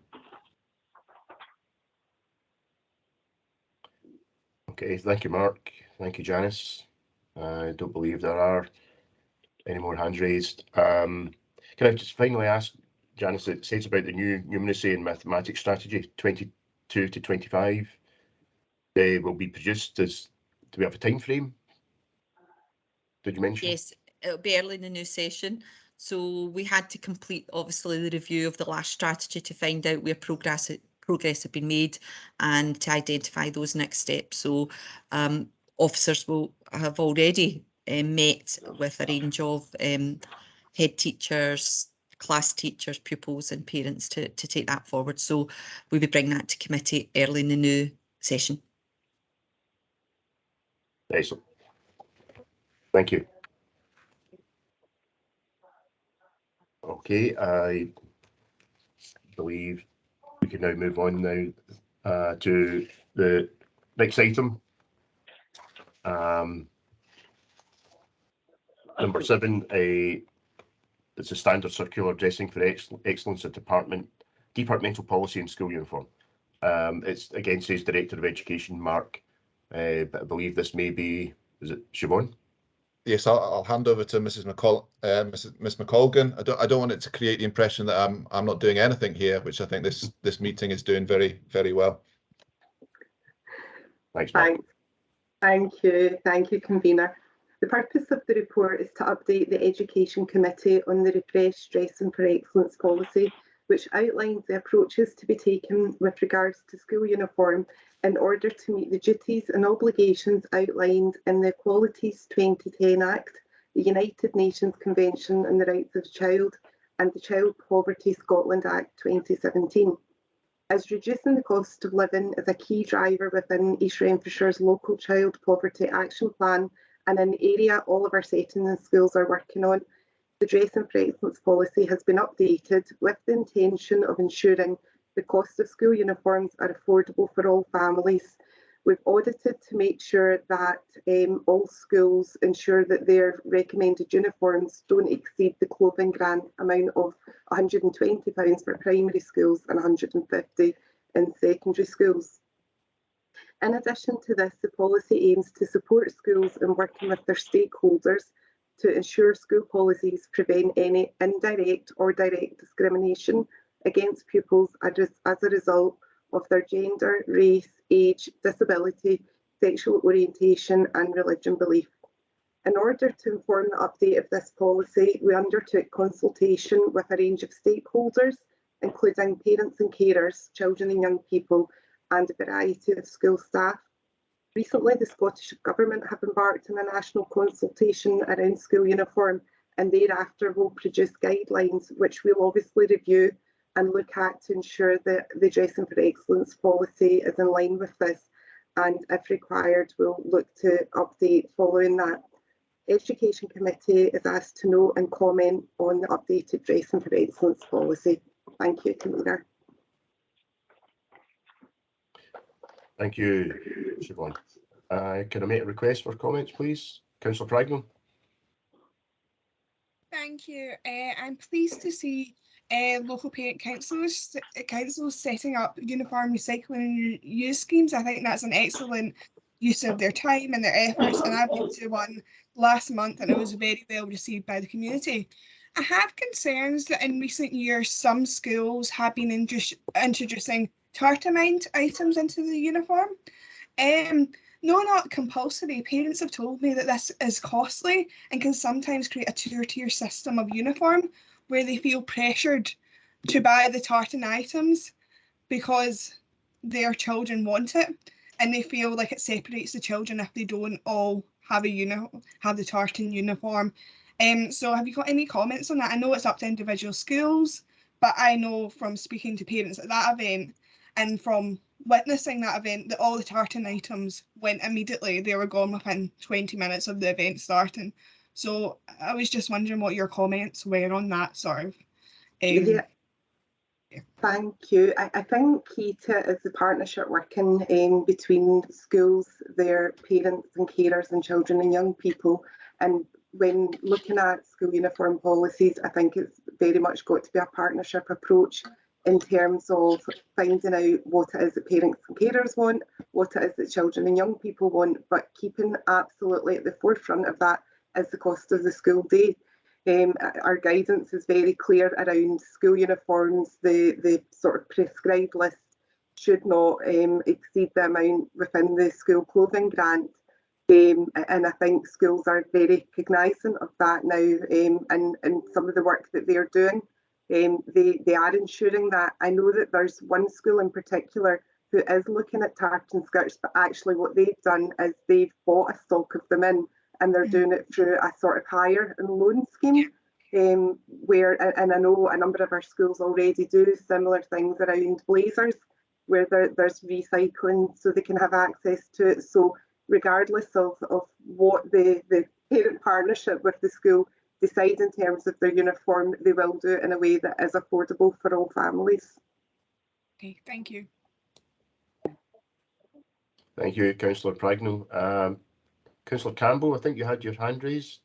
Okay, thank you, Mark. Thank you, Janice. I don't believe there are any more hands raised. Can I just finally ask, Janice, it says about the new numeracy and mathematics strategy 22 to 25. They will be produced. Do we have a time frame? Did you mention? Yes, it'll be early in the new session. So we had to complete, obviously, the review of the last strategy to find out where progress had been made and to identify those next steps. So officers will have already met with a range of head teachers, class teachers, pupils and parents to take that forward. So we'll be bringing that to committee early in the new session. Excellent. Thank you. Okay, I believe we can now move on to the next item. Number 7, it's a standard circular dressing for excellence at departmental policy and school uniform. It's again says Director of Education Mark, but I believe this may be, is it Siobhan? Yes, I'll hand over to Miss McColgan. I don't want it to create the impression that I'm not doing anything here, which I think this meeting is doing very, very well. Thanks, Mark. Thank you, convener. The purpose of the report is to update the Education Committee on the refreshed Dressing for Excellence policy, which outlines the approaches to be taken with regards to school uniform in order to meet the duties and obligations outlined in the Equalities 2010 Act, the United Nations Convention on the Rights of the Child, and the Child Poverty Scotland Act 2017. As reducing the cost of living is a key driver within East Renfrewshire's local child poverty action plan and an area all of our settings and schools are working on, the Dressing for Excellence policy has been updated with the intention of ensuring the cost of school uniforms are affordable for all families. We've audited to make sure that all schools ensure that their recommended uniforms don't exceed the clothing grant amount of £120 for primary schools and £150 in secondary schools. In addition to this, the policy aims to support schools in working with their stakeholders to ensure school policies prevent any indirect or direct discrimination against pupils as a result of their gender, race, age, disability, sexual orientation and religion belief. In order to inform the update of this policy, we undertook consultation with a range of stakeholders, including parents and carers, children and young people, and a variety of school staff. Recently, the Scottish Government have embarked on a national consultation around school uniform, and thereafter will produce guidelines which we'll obviously review and look at to ensure that the Dressing for Excellence policy is in line with this, and if required, we'll look to update following that. Education Committee is asked to note and comment on the updated Dressing for Excellence policy. Thank you, Convener. Thank you, Siobhan. Can I make a request for comments, please? Councillor Pragnell. Thank you. I'm pleased to see local parent councils setting up uniform recycling and reuse schemes. I think that's an excellent use of their time and their efforts, and I went to one last month and it was very well received by the community. I have concerns that in recent years some schools have been introducing tartan items into the uniform. No, not compulsory. Parents have told me that this is costly and can sometimes create a two-tier system of uniform where they feel pressured to buy the tartan items because their children want it, and they feel like it separates the children if they don't all have the tartan uniform. So have you got any comments on that? I know it's up to individual schools, but I know from speaking to parents at that event and from witnessing that event that all the tartan items went immediately. They were gone within 20 minutes of the event starting. So I was just wondering what your comments were on that sort of. Yeah. Thank you. I think key to it is the partnership working between schools, their parents and carers and children and young people. And when looking at school uniform policies, I think it's very much got to be a partnership approach in terms of finding out what it is that parents and carers want, what it is that children and young people want, but keeping absolutely at the forefront of that is the cost of the school day. Our guidance is very clear around school uniforms. The sort of prescribed list should not exceed the amount within the school clothing grant. And I think schools are very cognizant of that now, and some of the work that they're doing. They are ensuring that. I know that there's one school in particular who is looking at tartan skirts, but actually what they've done is they've bought a stock of them in, and they're doing it through a sort of hire and loan scheme, where, and I know a number of our schools already do similar things around blazers, where there's recycling so they can have access to it. So regardless of what the parent partnership with the school decide in terms of their uniform, they will do it in a way that is affordable for all families. Okay, thank you. Thank you, Councillor Pragnell. Councillor Campbell, I think you had your hand raised.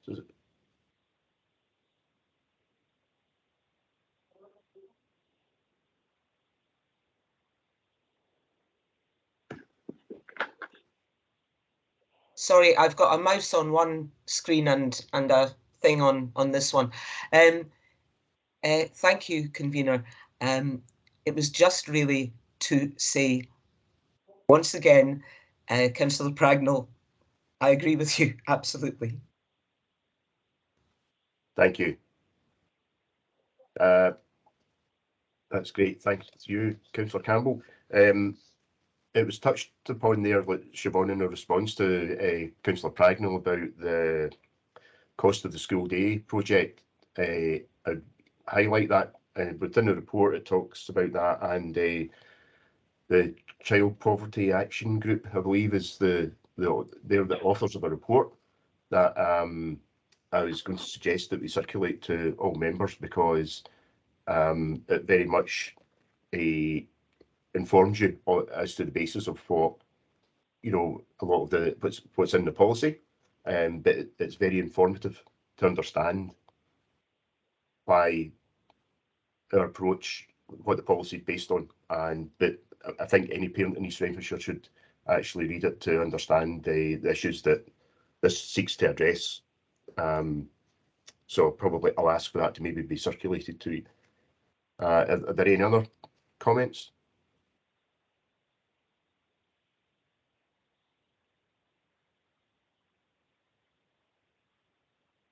Sorry, I've got a mouse on one screen and a thing on this one. Thank you, convener. It was just really to say once again, Councillor Pragnell, I agree with you absolutely. Thank you. That's great. Thanks to you, Councillor Campbell. It was touched upon there, like Siobhan, in her response to Councillor Pragnell about the cost of the school day project. I highlight that within the report. It talks about that, and the Child Poverty Action Group, I believe, is they're the authors of a report that I was going to suggest that we circulate to all members, because it very much informs you as to the basis of what, you know, a lot of the what's in the policy, but it's very informative to understand why our approach, what the policy is based on, and but I think any parent in East Renfrewshire should actually read it to understand the issues that this seeks to address. So probably I'll ask for that to maybe be circulated to you. Are there any other comments?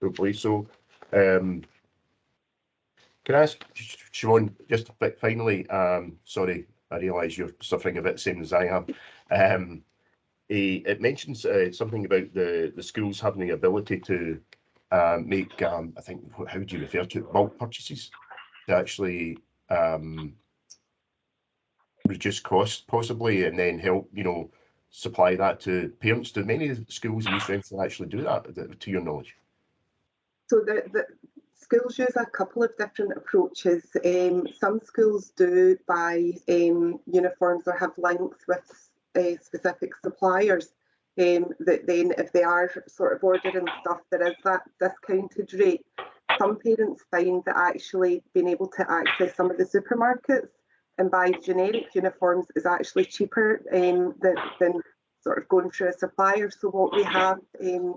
hopefully so. Can I ask, Siobhan, just finally, sorry, I realise you're suffering a bit the same as I am. It mentions something about the schools having the ability to make, I think, how do you refer to it, bulk purchases to actually reduce costs possibly, and then help, supply that to parents. Do many schools in East Renfrew actually do that, to your knowledge? So the schools use a couple of different approaches. Some schools do buy uniforms or have links with specific suppliers. That then, if they are sort of ordering stuff, there is that discounted rate. Some parents find that actually being able to access some of the supermarkets and buy generic uniforms is actually cheaper than sort of going through a supplier. So what we have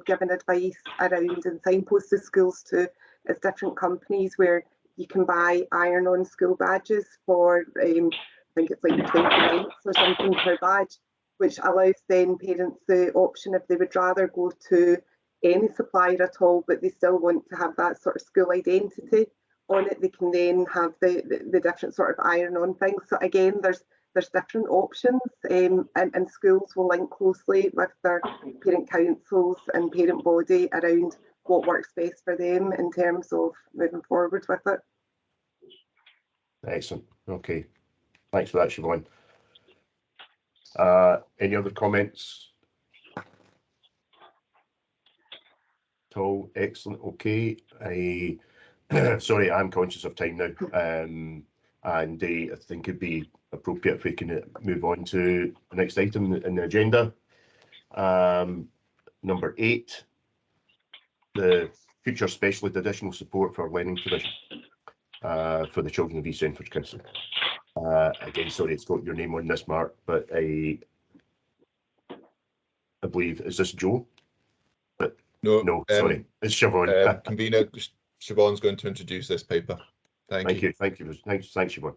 given advice around and signposted schools to is different companies where you can buy iron-on school badges for, I think it's like 20 cents or something per badge, which allows then parents the option if they would rather go to any supplier at all, but they still want to have that sort of school identity on it, they can then have the different sort of iron-on things. So again, there's different options, and schools will link closely with their parent councils and parent body around what works best for them in terms of moving forward with it. Excellent. Okay. Thanks for that, Siobhan. Any other comments? At all? Excellent. Okay. Sorry, I'm conscious of time now, and I think it'd be appropriate if we can move on to the next item in the agenda. Number 8, the future specialist additional support for learning provision for the children of East Renfrew Council. Again, sorry, it's got your name on this, Mark, but I believe, is this Joe? But no, sorry, it's Siobhan. Convener, Siobhan's going to introduce this paper. Thank you. Thanks, Siobhan.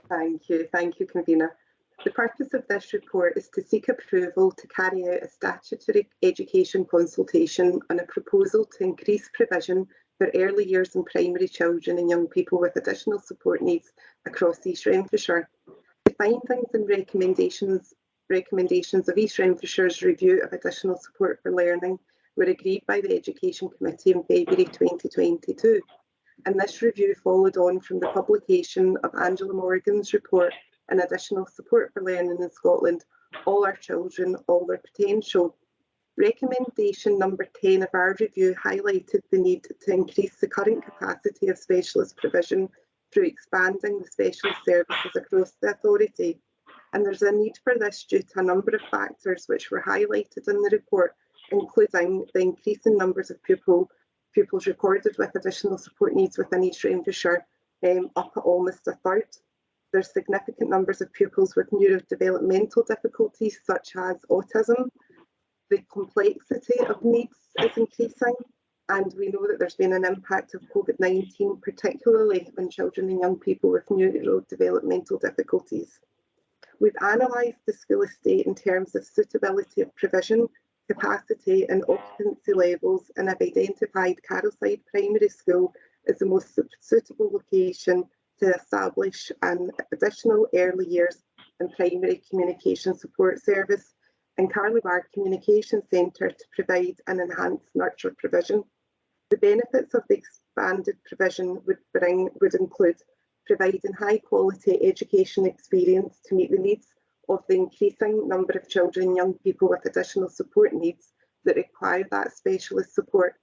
Thank you, Convener. The purpose of this report is to seek approval to carry out a statutory education consultation on a proposal to increase provision for early years and primary children and young people with additional support needs across East Renfrewshire. The findings and recommendations of East Renfrewshire's review of additional support for learning were agreed by the Education Committee in February 2022. And this review followed on from the publication of Angela Morgan's report on additional support for learning in Scotland, All Our Children, All Their Potential. Recommendation number 10 of our review highlighted the need to increase the current capacity of specialist provision through expanding the specialist services across the authority. And there's a need for this due to a number of factors which were highlighted in the report, including the increasing numbers of pupils recorded with additional support needs within East Renfrewshire, up at almost a third. There's significant numbers of pupils with neurodevelopmental difficulties such as autism. The complexity of needs is increasing, and we know that there's been an impact of COVID-19, particularly on children and young people with neurodevelopmental difficulties. We've analysed the school estate in terms of suitability of provision, capacity and occupancy levels, and have identified Carrollside Primary School as the most suitable location to establish an additional early years and primary communication support service, and Carlingbar Communication Centre to provide an enhanced nurture provision. The benefits of the expanded provision would include providing high quality education experience to meet the needs of the increasing number of children and young people with additional support needs that require that specialist support.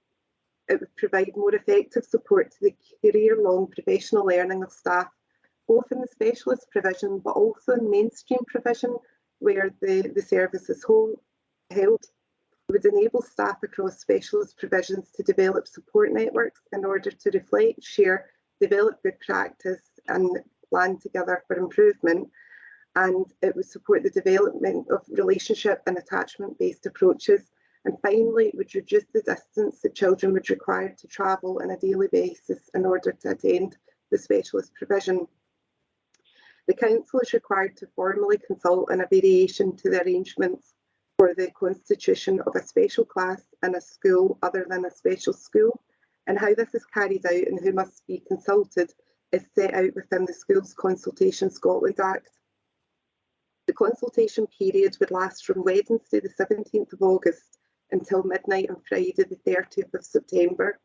It would provide more effective support to the career-long professional learning of staff, both in the specialist provision but also in mainstream provision where the service is held. It would enable staff across specialist provisions to develop support networks in order to reflect, share, develop good practice and plan together for improvement. And it would support the development of relationship and attachment-based approaches. And finally, it would reduce the distance that children would require to travel on a daily basis in order to attend the specialist provision. The Council is required to formally consult on a variation to the arrangements for the constitution of a special class in a school other than a special school, and how this is carried out and who must be consulted is set out within the Schools Consultation Scotland Act. The consultation period would last from Wednesday the 17th of August until midnight on Friday the 30th of September,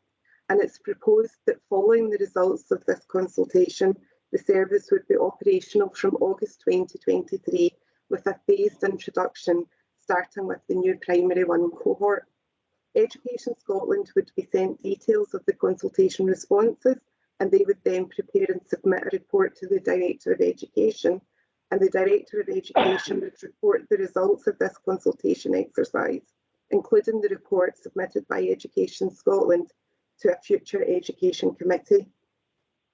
and it's proposed that following the results of this consultation, the service would be operational from August 2023 with a phased introduction starting with the new Primary 1 cohort. Education Scotland would be sent details of the consultation responses, and they would then prepare and submit a report to the Director of Education, and the Director of Education would report the results of this consultation exercise, including the report submitted by Education Scotland to a future Education Committee.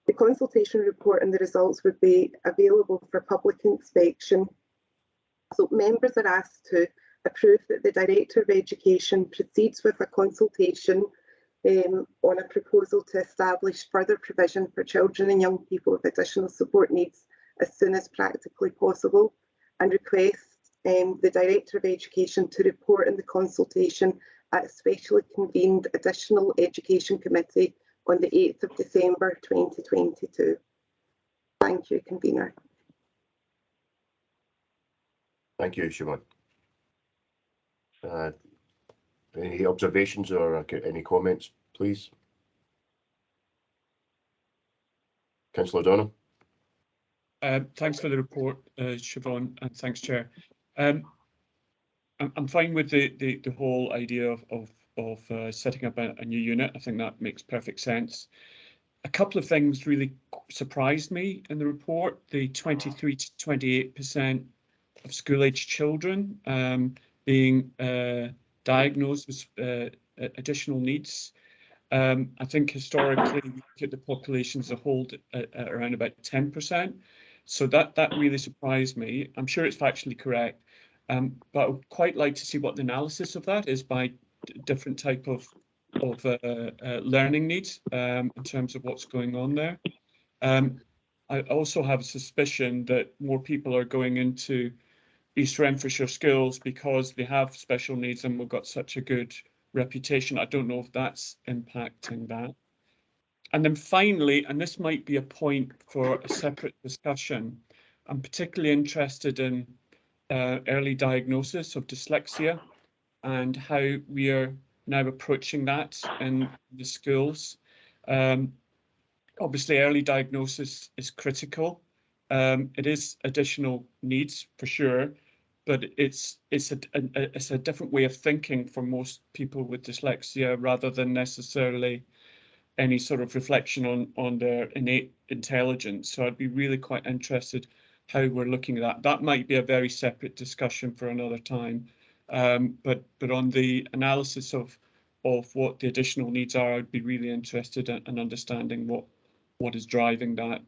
The consultation report and the results would be available for public inspection. So members are asked to approve that the Director of Education proceeds with a consultation on a proposal to establish further provision for children and young people with additional support needs as soon as practically possible, and request the Director of Education to report in the consultation at a specially convened Additional Education Committee on the 8th of December 2022. Thank you, Convener. Thank you, Siobhan. Any observations or any comments, please? Councillor O'Donnell. Thanks for the report, Siobhan, and thanks, Chair. I'm fine with the whole idea of setting up a new unit. I think that makes perfect sense. A couple of things really surprised me in the report: the 23 to 28% of school-aged children being diagnosed with additional needs. I think historically, we look at the population as a whole at around about 10%. So that really surprised me. I'm sure it's factually correct, but I would quite like to see what the analysis of that is by different type of learning needs in terms of what's going on there. I also have a suspicion that more people are going into East Renfrewshire schools because they have special needs and we've got such a good reputation. I don't know if that's impacting that. And then finally, and this might be a point for a separate discussion, I'm particularly interested in early diagnosis of dyslexia and how we are now approaching that in the schools. Obviously, early diagnosis is critical. It is additional needs for sure, but it's a different way of thinking for most people with dyslexia rather than necessarily any sort of reflection on their innate intelligence. So I'd be really quite interested how we're looking at that. That might be a very separate discussion for another time. But on the analysis of what the additional needs are, I'd be really interested in understanding what is driving that.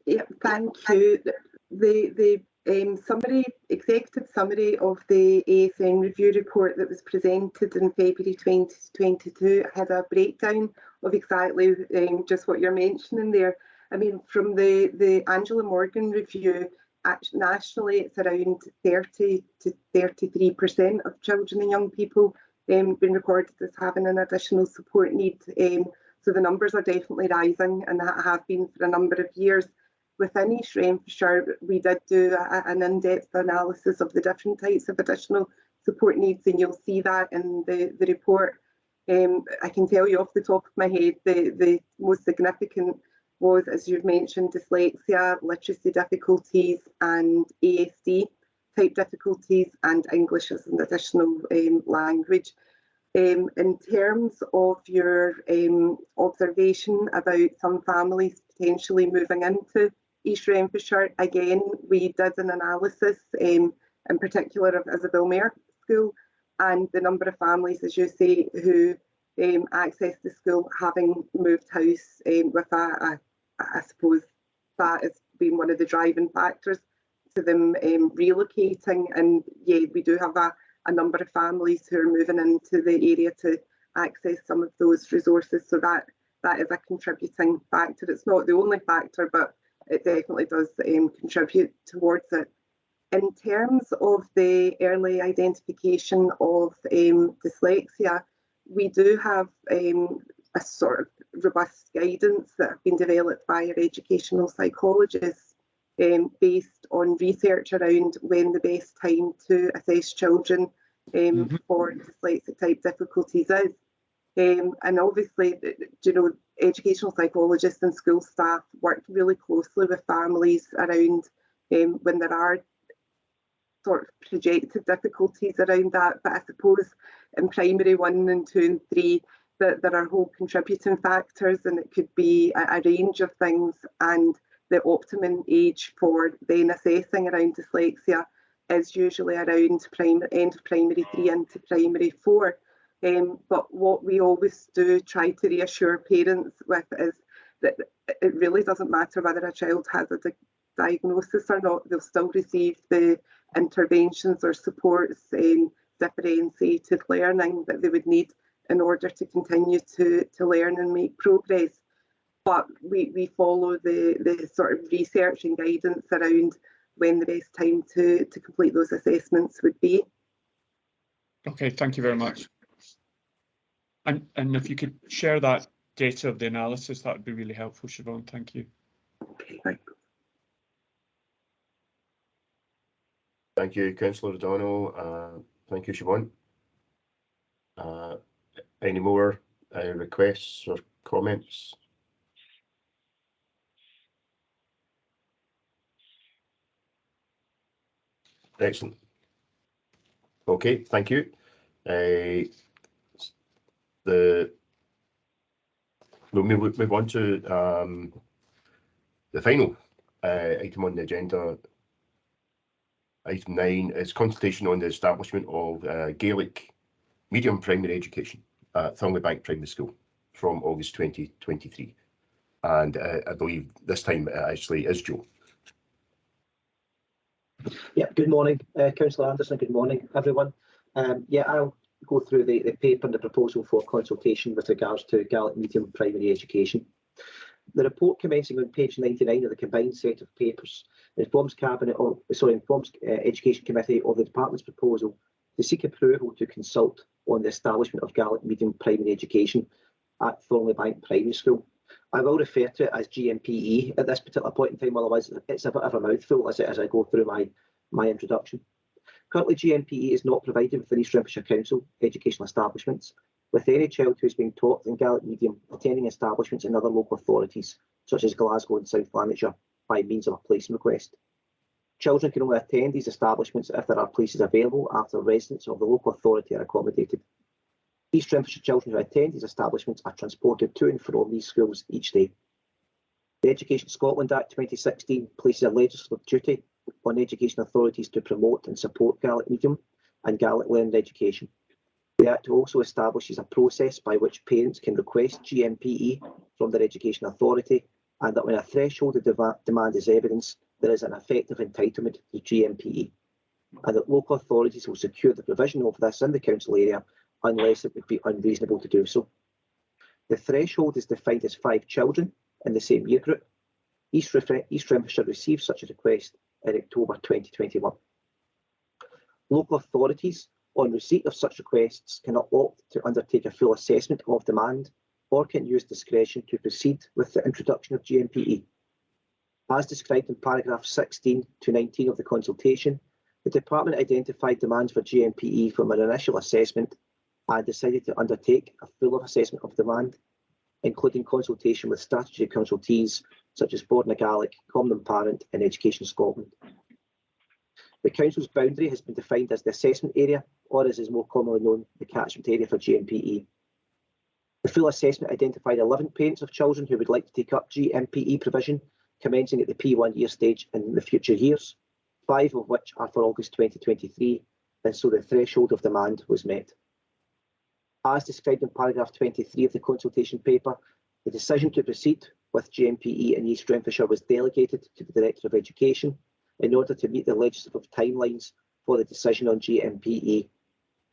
Yeah, thank you. The executive summary of the ASN review report that was presented in February 2022 had a breakdown of exactly just what you're mentioning there. I mean, from the Angela Morgan review, nationally it's around 30 to 33% of children and young people been recorded as having an additional support need. So the numbers are definitely rising and have been for a number of years. Within East Renfrewshire, we did do an in-depth analysis of the different types of additional support needs, and you'll see that in the report. I can tell you off the top of my head, the most significant was, as you've mentioned, dyslexia, literacy difficulties, and ASD type difficulties, and English as an additional language. In terms of your observation about some families potentially moving into East Renfrewshire, again, we did an analysis in particular of Isabel Mayer School and the number of families, as you say, who access the school having moved house with I suppose that has been one of the driving factors to them relocating. And yeah, we do have a number of families who are moving into the area to access some of those resources. So that is a contributing factor. It's not the only factor, but it definitely does contribute towards it. In terms of the early identification of dyslexia, we do have a sort of robust guidance that have been developed by our educational psychologists based on research around when the best time to assess children for dyslexic type difficulties is. And obviously, you know, educational psychologists and school staff work really closely with families around when there are sort of projected difficulties around that. But I suppose in primary 1 and 2 and 3, that there are whole contributing factors, and it could be a range of things. And the optimum age for then assessing around dyslexia is usually around end of primary 3 into primary 4. But what we always do try to reassure parents with is that it really doesn't matter whether a child has a diagnosis or not, they'll still receive the interventions or supports differentiated learning that they would need in order to continue to learn and make progress. But we follow the sort of research and guidance around when the best time to complete those assessments would be. Okay, thank you very much. And if you could share that data of the analysis, that would be really helpful, Siobhan. Thank you. Okay, thanks. Thank you, Councillor O'Donnell. Thank you, Siobhan. Any more requests or comments? Excellent. Okay, thank you. We'll move on to the final item on the agenda. Item 9 is consultation on the establishment of Gaelic medium primary education at Thornleybank Primary School from August 2023. And I believe this time it actually is Joe. Yeah, good morning, Councillor Anderson. Good morning, everyone. Yeah, I'll go through the paper and the proposal for consultation with regards to Gaelic medium primary education. The report commencing on page 99 of the combined set of papers informs Education Committee of the Department's proposal to seek approval to consult on the establishment of Gaelic medium primary education at Thornleybank Primary School. I will refer to it as GMPE at this particular point in time, otherwise it's a bit of a mouthful as I go through my introduction. Currently, GMPE is not provided within East Renfrewshire Council educational establishments, with any child who is being taught in Gaelic medium attending establishments in other local authorities, such as Glasgow and South Lanarkshire, by means of a placement request. Children can only attend these establishments if there are places available after residents of the local authority are accommodated. East Renfrewshire children who attend these establishments are transported to and from these schools each day. The Education Scotland Act 2016 places a legislative duty on education authorities to promote and support Gaelic medium and Gaelic learned education. The Act also establishes a process by which parents can request GMPE from their education authority, and that when a threshold of demand is evidence, there is an effective entitlement to GMPE, and that local authorities will secure the provision of this in the council area unless it would be unreasonable to do so. The threshold is defined as 5 children in the same year group. East Renfrewshire received such a request in October 2021. Local authorities, on receipt of such requests, cannot opt to undertake a full assessment of demand or can use discretion to proceed with the introduction of GMPE. As described in paragraph 16 to 19 of the consultation, the Department identified demands for GMPE from an initial assessment and decided to undertake a full assessment of demand, including consultation with statutory consultees such as Bord na Gaelic, Common Parent and Education Scotland. The Council's boundary has been defined as the assessment area, or as is more commonly known, the catchment area for GMPE. The full assessment identified 11 parents of children who would like to take up GMPE provision, commencing at the P1 year stage in the future years, 5 of which are for August 2023, and so the threshold of demand was met. As described in paragraph 23 of the consultation paper, the decision to proceed with GMPE in East Renfrewshire was delegated to the Director of Education in order to meet the legislative timelines for the decision on GMPE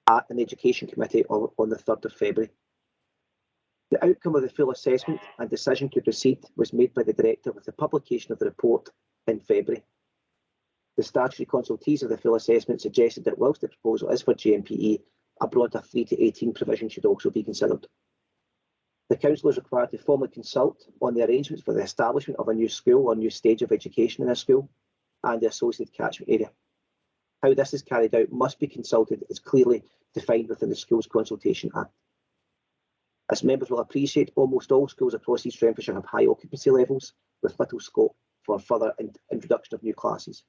at an Education Committee on the 3rd of February. The outcome of the full assessment and decision to proceed was made by the Director with the publication of the report in February. The statutory consultees of the full assessment suggested that whilst the proposal is for GMPE, a broader 3 to 18 provision should also be considered. The council is required to formally consult on the arrangements for the establishment of a new school or new stage of education in a school and the associated catchment area. How this is carried out must be consulted as clearly defined within the Schools Consultation Act. As members will appreciate, almost all schools across East Renfrewshire have high occupancy levels with little scope for further introduction of new classes.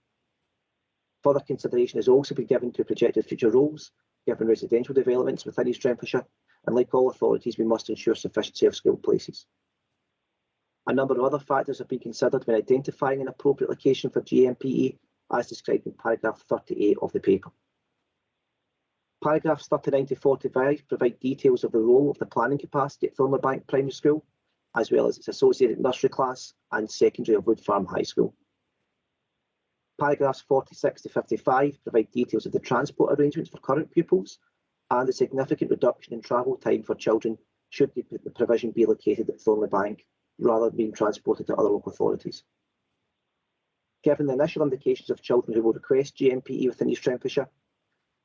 Further consideration has also been given to projected future roles, given residential developments within East Renfrewshire, and like all authorities, we must ensure sufficiency of school places. A number of other factors have been considered when identifying an appropriate location for GMPE, as described in paragraph 38 of the paper. Paragraphs 39 to 45 provide details of the role of the planning capacity at Thornleybank Primary School, as well as its associated nursery class and secondary of Wood Farm High School. Paragraphs 46 to 55 provide details of the transport arrangements for current pupils and the significant reduction in travel time for children should the provision be located at Thornleybank rather than being transported to other local authorities. Given the initial indications of children who will request GMPE within East Renfrewshire,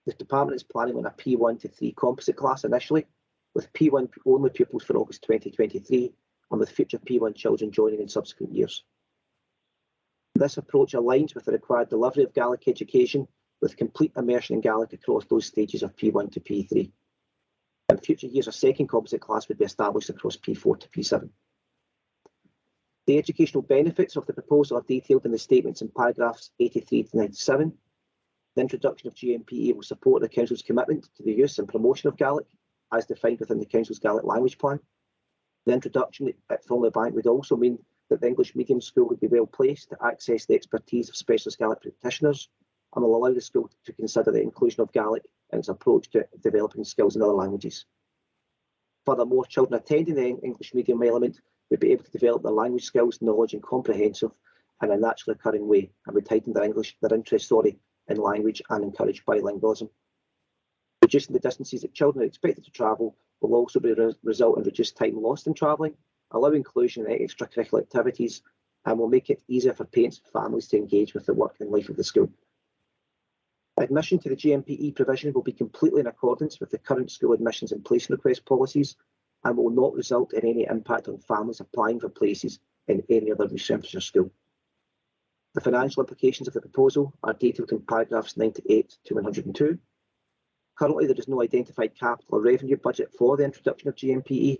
the department is planning on a P1 to 3 composite class initially, with P1 only pupils for August 2023 and with future P1 children joining in subsequent years. This approach aligns with the required delivery of Gaelic education with complete immersion in Gaelic across those stages of P1 to P3. In future years, a second composite class would be established across P4 to P7. The educational benefits of the proposal are detailed in the statements in paragraphs 83 to 97. The introduction of GMPE will support the Council's commitment to the use and promotion of Gaelic, as defined within the Council's Gaelic Language Plan. The introduction at Thornleybank would also mean that the English medium school would be well placed to access the expertise of specialist Gaelic practitioners and will allow the school to consider the inclusion of Gaelic in its approach to developing skills in other languages. Furthermore, children attending the English medium element would be able to develop their language skills, knowledge and comprehensive in a naturally occurring way and would heighten their interest in language and encourage bilingualism. Reducing the distances that children are expected to travel will also result in reduced time lost in travelling, allow inclusion in extracurricular activities, and will make it easier for parents and families to engage with the work and life of the school. Admission to the GMPE provision will be completely in accordance with the current school admissions and placement request policies and will not result in any impact on families applying for places in any other East Renfrewshire school. The financial implications of the proposal are detailed in paragraphs 98 to 102. Currently, there is no identified capital or revenue budget for the introduction of GMPE.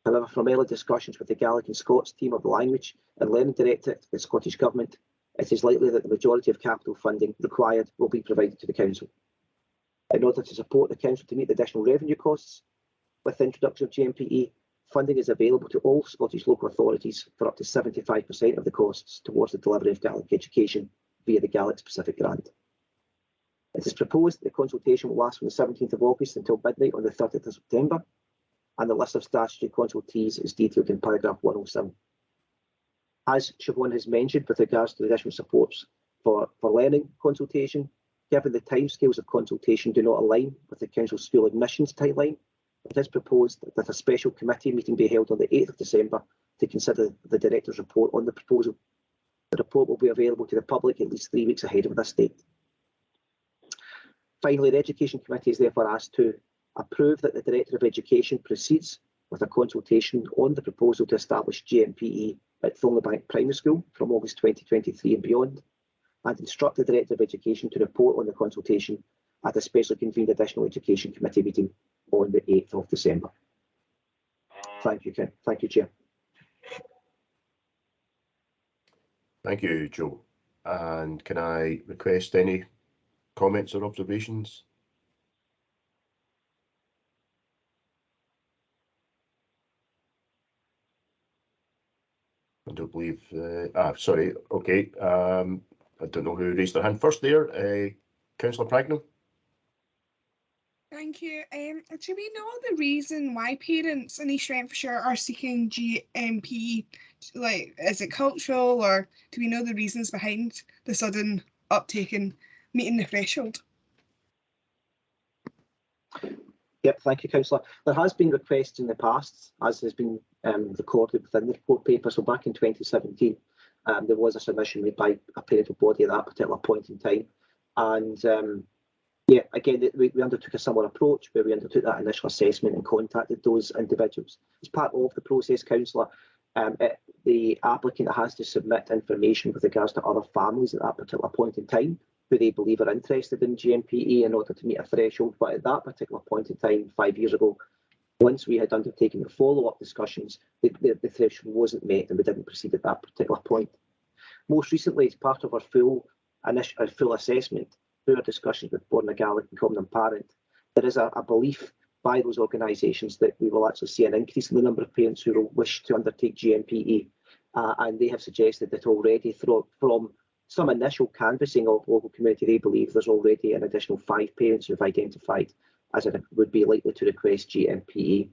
However, from early discussions with the Gaelic and Scots team of the Language and Learning Directorate of the Scottish Government, it is likely that the majority of capital funding required will be provided to the Council. In order to support the Council to meet the additional revenue costs, with the introduction of GMPE, funding is available to all Scottish local authorities for up to 75% of the costs towards the delivery of Gaelic education via the Gaelic Specific Grant. It is proposed that the consultation will last from the 17th of August until midnight on the 30th of September, and the list of statutory consultees is detailed in paragraph 107. As Siobhan has mentioned with regards to the additional supports for learning consultation, given the timescales of consultation do not align with the Council's school admissions timeline, it is proposed that a special committee meeting be held on the 8th of December to consider the Director's report on the proposal. The report will be available to the public at least 3 weeks ahead of this date. Finally, the Education Committee is therefore asked to approve that the Director of Education proceeds with a consultation on the proposal to establish GMPE at Thornleybank Primary School from August 2023 and beyond, and instruct the Director of Education to report on the consultation at a specially convened Additional Education Committee meeting on the 8th of December. Thank you, Ken. Thank you, Chair. Thank you, Joe. And can I request any comments or observations? I don't believe, sorry, okay. I don't know who raised their hand first there. Councillor Pragnell. Thank you. Do we know the reason why parents in East Renfrewshire are seeking GMPE? Like, is it cultural, or do we know the reasons behind the sudden uptake in meeting the threshold? Yep, thank you, Councillor. There has been requests in the past, as has been recorded within the report paper. So back in 2017, there was a submission made by a parental body at that particular point in time, and Yeah, again, we undertook a similar approach where we undertook that initial assessment and contacted those individuals. As part of the process, councillor, the applicant has to submit information with regards to other families at that particular point in time who they believe are interested in GMPE in order to meet a threshold. But at that particular point in time, 5 years ago, once we had undertaken the follow-up discussions, the threshold wasn't met and we didn't proceed at that particular point. Most recently, as part of our full assessment, through our discussions with Bord na Gaelic and Common Parent, there is a belief by those organisations that we will actually see an increase in the number of parents who will wish to undertake GMPE. And they have suggested that already from some initial canvassing of local community, they believe there's already an additional 5 parents who have identified as it would be likely to request GMPE.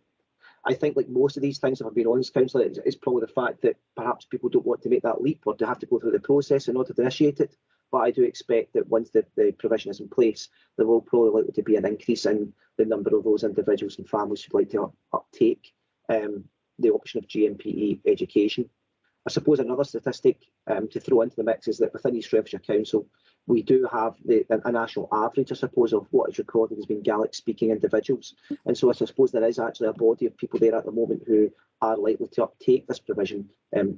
I think, like most of these things, if I've been honest, councillor, it's probably the fact that perhaps people don't want to make that leap or to have to go through the process in order to initiate it. But I do expect that once the provision is in place, there will probably likely to be an increase in the number of those individuals and families who'd like to uptake the option of GMPE education. I suppose another statistic to throw into the mix is that within East Renfrewshire Council, we do have a national average, I suppose, of what is recorded as being Gaelic-speaking individuals. And so I suppose there is actually a body of people there at the moment who are likely to uptake this provision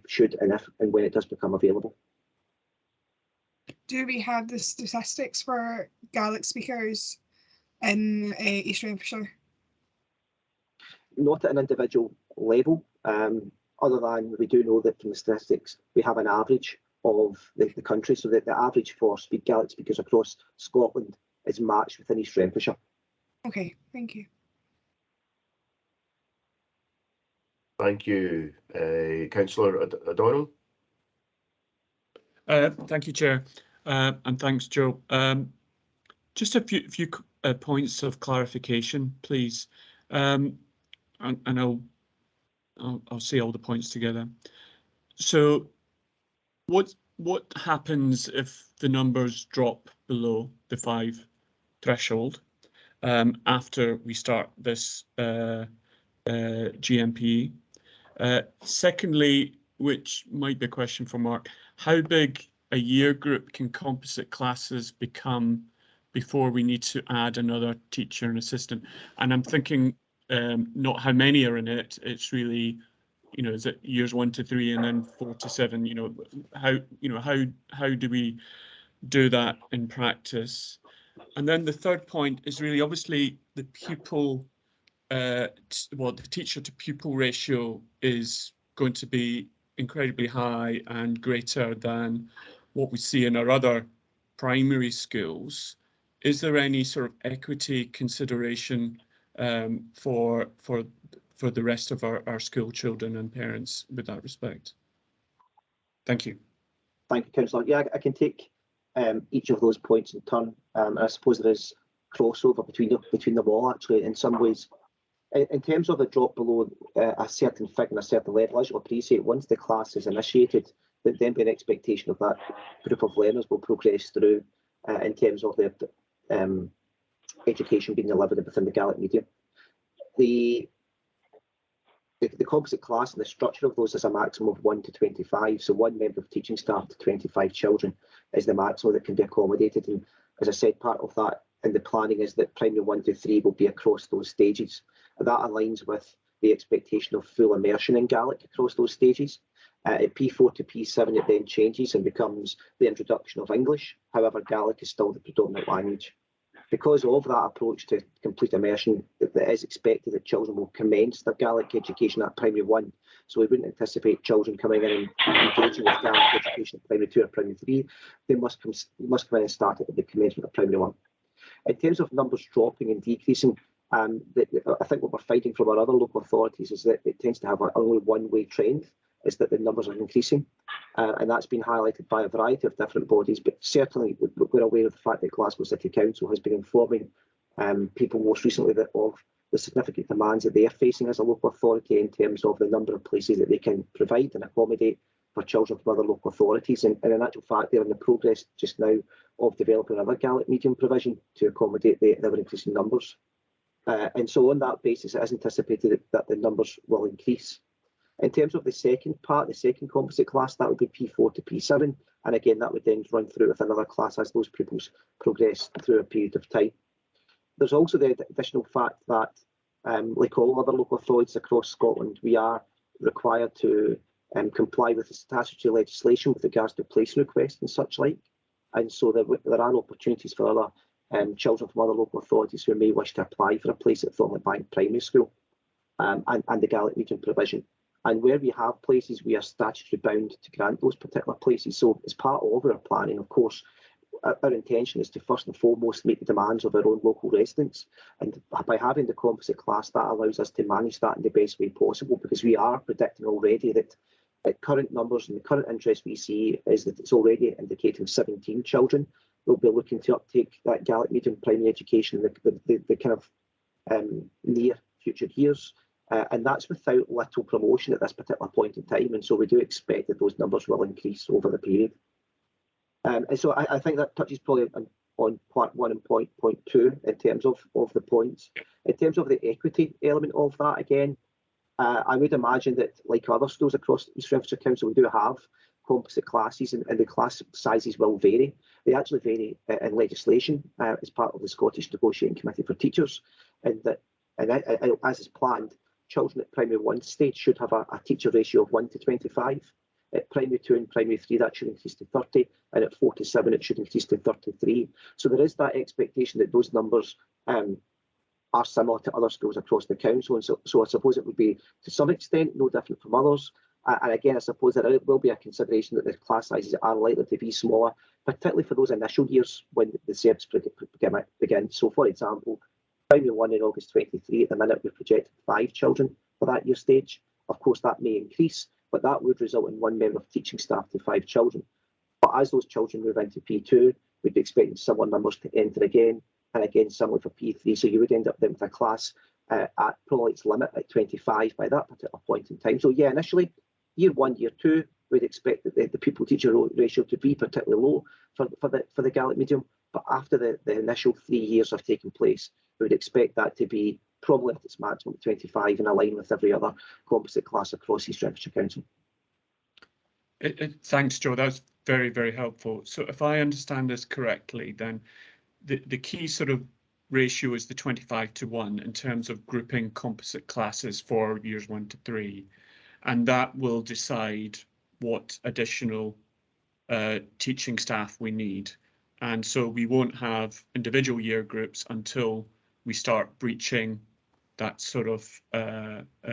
should and if and when it does become available. Do we have the statistics for Gaelic speakers in East Renfrewshire? Not at an individual level, other than we do know that from the statistics we have an average of the country, so that the average for Gaelic speakers across Scotland is matched within East Renfrewshire. Okay, thank you. Thank you. Councillor O'Donnell. Thank you, Chair, and thanks, Joe. Just a few points of clarification, please, and I'll say all the points together. So, what happens if the numbers drop below the 5 threshold after we start this GMPE? Secondly, which might be a question for Mark, how big a year group can composite classes become before we need to add another teacher and assistant? And I'm thinking not how many are in it, it's really, is it years 1 to 3 and then 4 to 7? How do we do that in practice? And then the third point is really obviously the pupil, the teacher to pupil ratio is going to be incredibly high and greater than what we see in our other primary schools. Is there any sort of equity consideration for the rest of our school children and parents with that respect? Thank you. Thank you, Councillor. Yeah, I can take each of those points in turn. I suppose there is crossover between them all, actually, in some ways. In terms of the drop below a certain figure and a certain level, as you'll appreciate, once the class is initiated, there'd then be an expectation of that group of learners will progress through in terms of their education being delivered within the Gaelic medium. The composite class and the structure of those is a maximum of 1 to 25. So 1 member of teaching staff to 25 children is the maximum that can be accommodated. And as I said, part of that in the planning is that primary 1 to 3 will be across those stages. And that aligns with the expectation of full immersion in Gaelic across those stages. At P4 to P7, it then changes and becomes the introduction of English. However, Gaelic is still the predominant language. Because of that approach to complete immersion, it is expected that children will commence their Gaelic education at primary 1. So we wouldn't anticipate children coming in and engaging with Gaelic education at primary 2 or primary 3. They must come in and start at the commencement of primary 1. In terms of numbers dropping and decreasing, I think what we're finding from our other local authorities is that it tends to have only one-way trend, is that the numbers are increasing. And that's been highlighted by a variety of different bodies, but certainly we're aware of the fact that Glasgow City Council has been informing people most recently of the significant demands that they are facing as a local authority in terms of the number of places that they can provide and accommodate for children from other local authorities. And in actual fact, they're in the progress just now of developing another Gaelic medium provision to accommodate the ever-increasing numbers. And so on that basis, it is anticipated that the numbers will increase. In terms of the second part, the second composite class, that would be P4 to P7. And again, that would then run through with another class as those pupils progress through a period of time. There's also the additional fact that, like all other local authorities across Scotland, we are required to comply with the statutory legislation with regards to placing requests and such like. And so there are opportunities for other children from other local authorities who may wish to apply for a place at Thornleybank Primary School and the Gaelic medium provision. And where we have places, we are statutory bound to grant those particular places. So as part of our planning, of course, our intention is to first and foremost meet the demands of our own local residents. And by having the composite class, that allows us to manage that in the best way possible, because we are predicting already that at current numbers and the current interest we see is that it's already indicating 17 children will be looking to uptake that Gaelic medium primary education in the kind of near future years. And that's without little promotion at this particular point in time. And so we do expect that those numbers will increase over the period. And so I think that touches probably on part one and point two in terms of the points. In terms of the equity element of that, again, I would imagine that, like other schools across East Renfrewshire Council, we do have composite classes, and the class sizes will vary. They actually vary in legislation as part of the Scottish Negotiating Committee for Teachers, and as is planned, children at primary 1 stage should have a teacher ratio of 1 to 25. At primary 2 and primary 3, that should increase to 30, and at 4 to 7, it should increase to 33. So there is that expectation that those numbers are similar to other schools across the council, and so I suppose it would be to some extent no different from others. And again, I suppose there will be a consideration that the class sizes are likely to be smaller, particularly for those initial years when the service begins. So, for example, primary 1 in August 23, at the minute we've projected 5 children for that year stage. Of course, that may increase, but that would result in 1 member of teaching staff to 5 children. But as those children move into P2, we'd be expecting similar numbers to enter again, and again, similar for P3. So you would end up then with a class at probably its limit at 25 by that particular point in time. So yeah, initially, year 1, year 2, we'd expect that the pupil-teacher ratio to be particularly low for the Gaelic medium. But after the initial 3 years have taken place, we would expect that to be probably at its maximum 25, in line with every other composite class across East Renfrewshire Council. Thanks, Joe. That's very, very helpful. So if I understand this correctly, then the key sort of ratio is the 25 to 1 in terms of grouping composite classes for years 1 to 3. And that will decide what additional teaching staff we need. And so we won't have individual year groups until we start breaching that sort of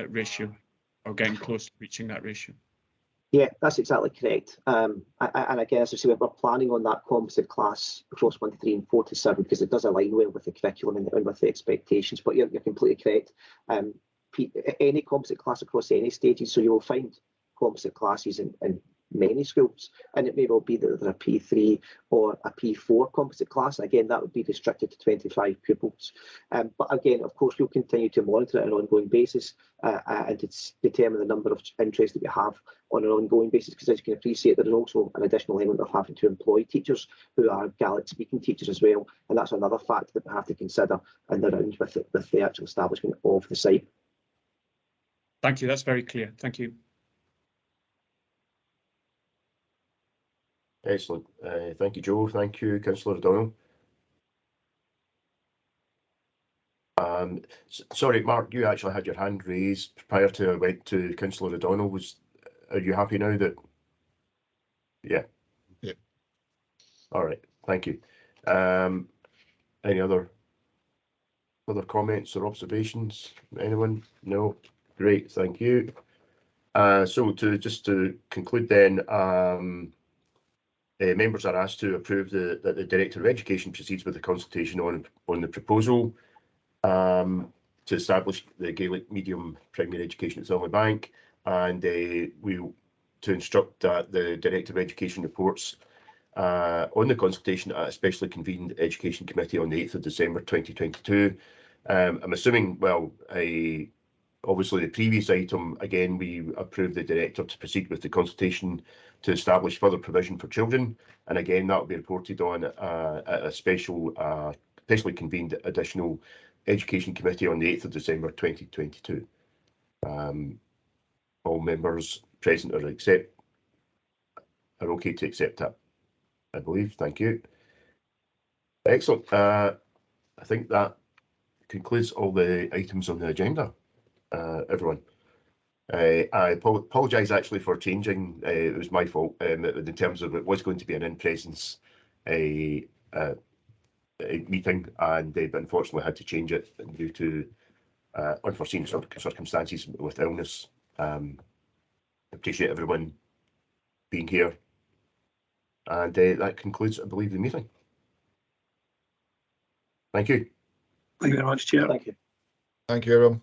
ratio, or getting close to reaching that ratio. Yeah, that's exactly correct. And again, as I say, we're planning on that composite class across 1 to 3 and 4 to 7, because it does align well with the curriculum and with the expectations. But you're completely correct. Any composite class across any stages, so you will find composite classes in many schools, and it may well be that they're a P3 or a P4 composite class. Again, that would be restricted to 25 pupils. But again, of course, we'll continue to monitor it on an ongoing basis and to determine the number of interest that we have on an ongoing basis, because as you can appreciate, there is also an additional element of having to employ teachers who are Gaelic speaking teachers as well, and that's another factor that we have to consider and around with the actual establishment of the site. Thank you, that's very clear. Thank you. Excellent. Thank you, Joe. Thank you, Councillor O'Donnell. Sorry, Mark, you actually had your hand raised prior to I went to Councillor O'Donnell. Are you happy now that? Yeah. Yeah. All right. Thank you. Any other comments or observations? Anyone? No. Great. Thank you. So just to conclude then, members are asked to approve that the Director of Education proceeds with the consultation on the proposal to establish the Gaelic medium primary education at Thornleybank, and to instruct that the Director of Education reports on the consultation at a specially convened Education Committee on the 8th of December 2022. I'm assuming, well, obviously the previous item, again, we approved the Director to proceed with the consultation to establish further provision for children, and again that will be reported on at a specially convened additional Education Committee on the 8th of December 2022. all members present are okay to accept that, I believe. Thank you. Excellent. I think that concludes all the items on the agenda, everyone. I apologise actually for changing. It was my fault in terms of it was going to be an in-presence a meeting, and but unfortunately had to change it due to unforeseen circumstances with illness. Appreciate everyone being here, and that concludes, I believe, the meeting. Thank you. Thank you very much, Chair. Thank you. Thank you, everyone.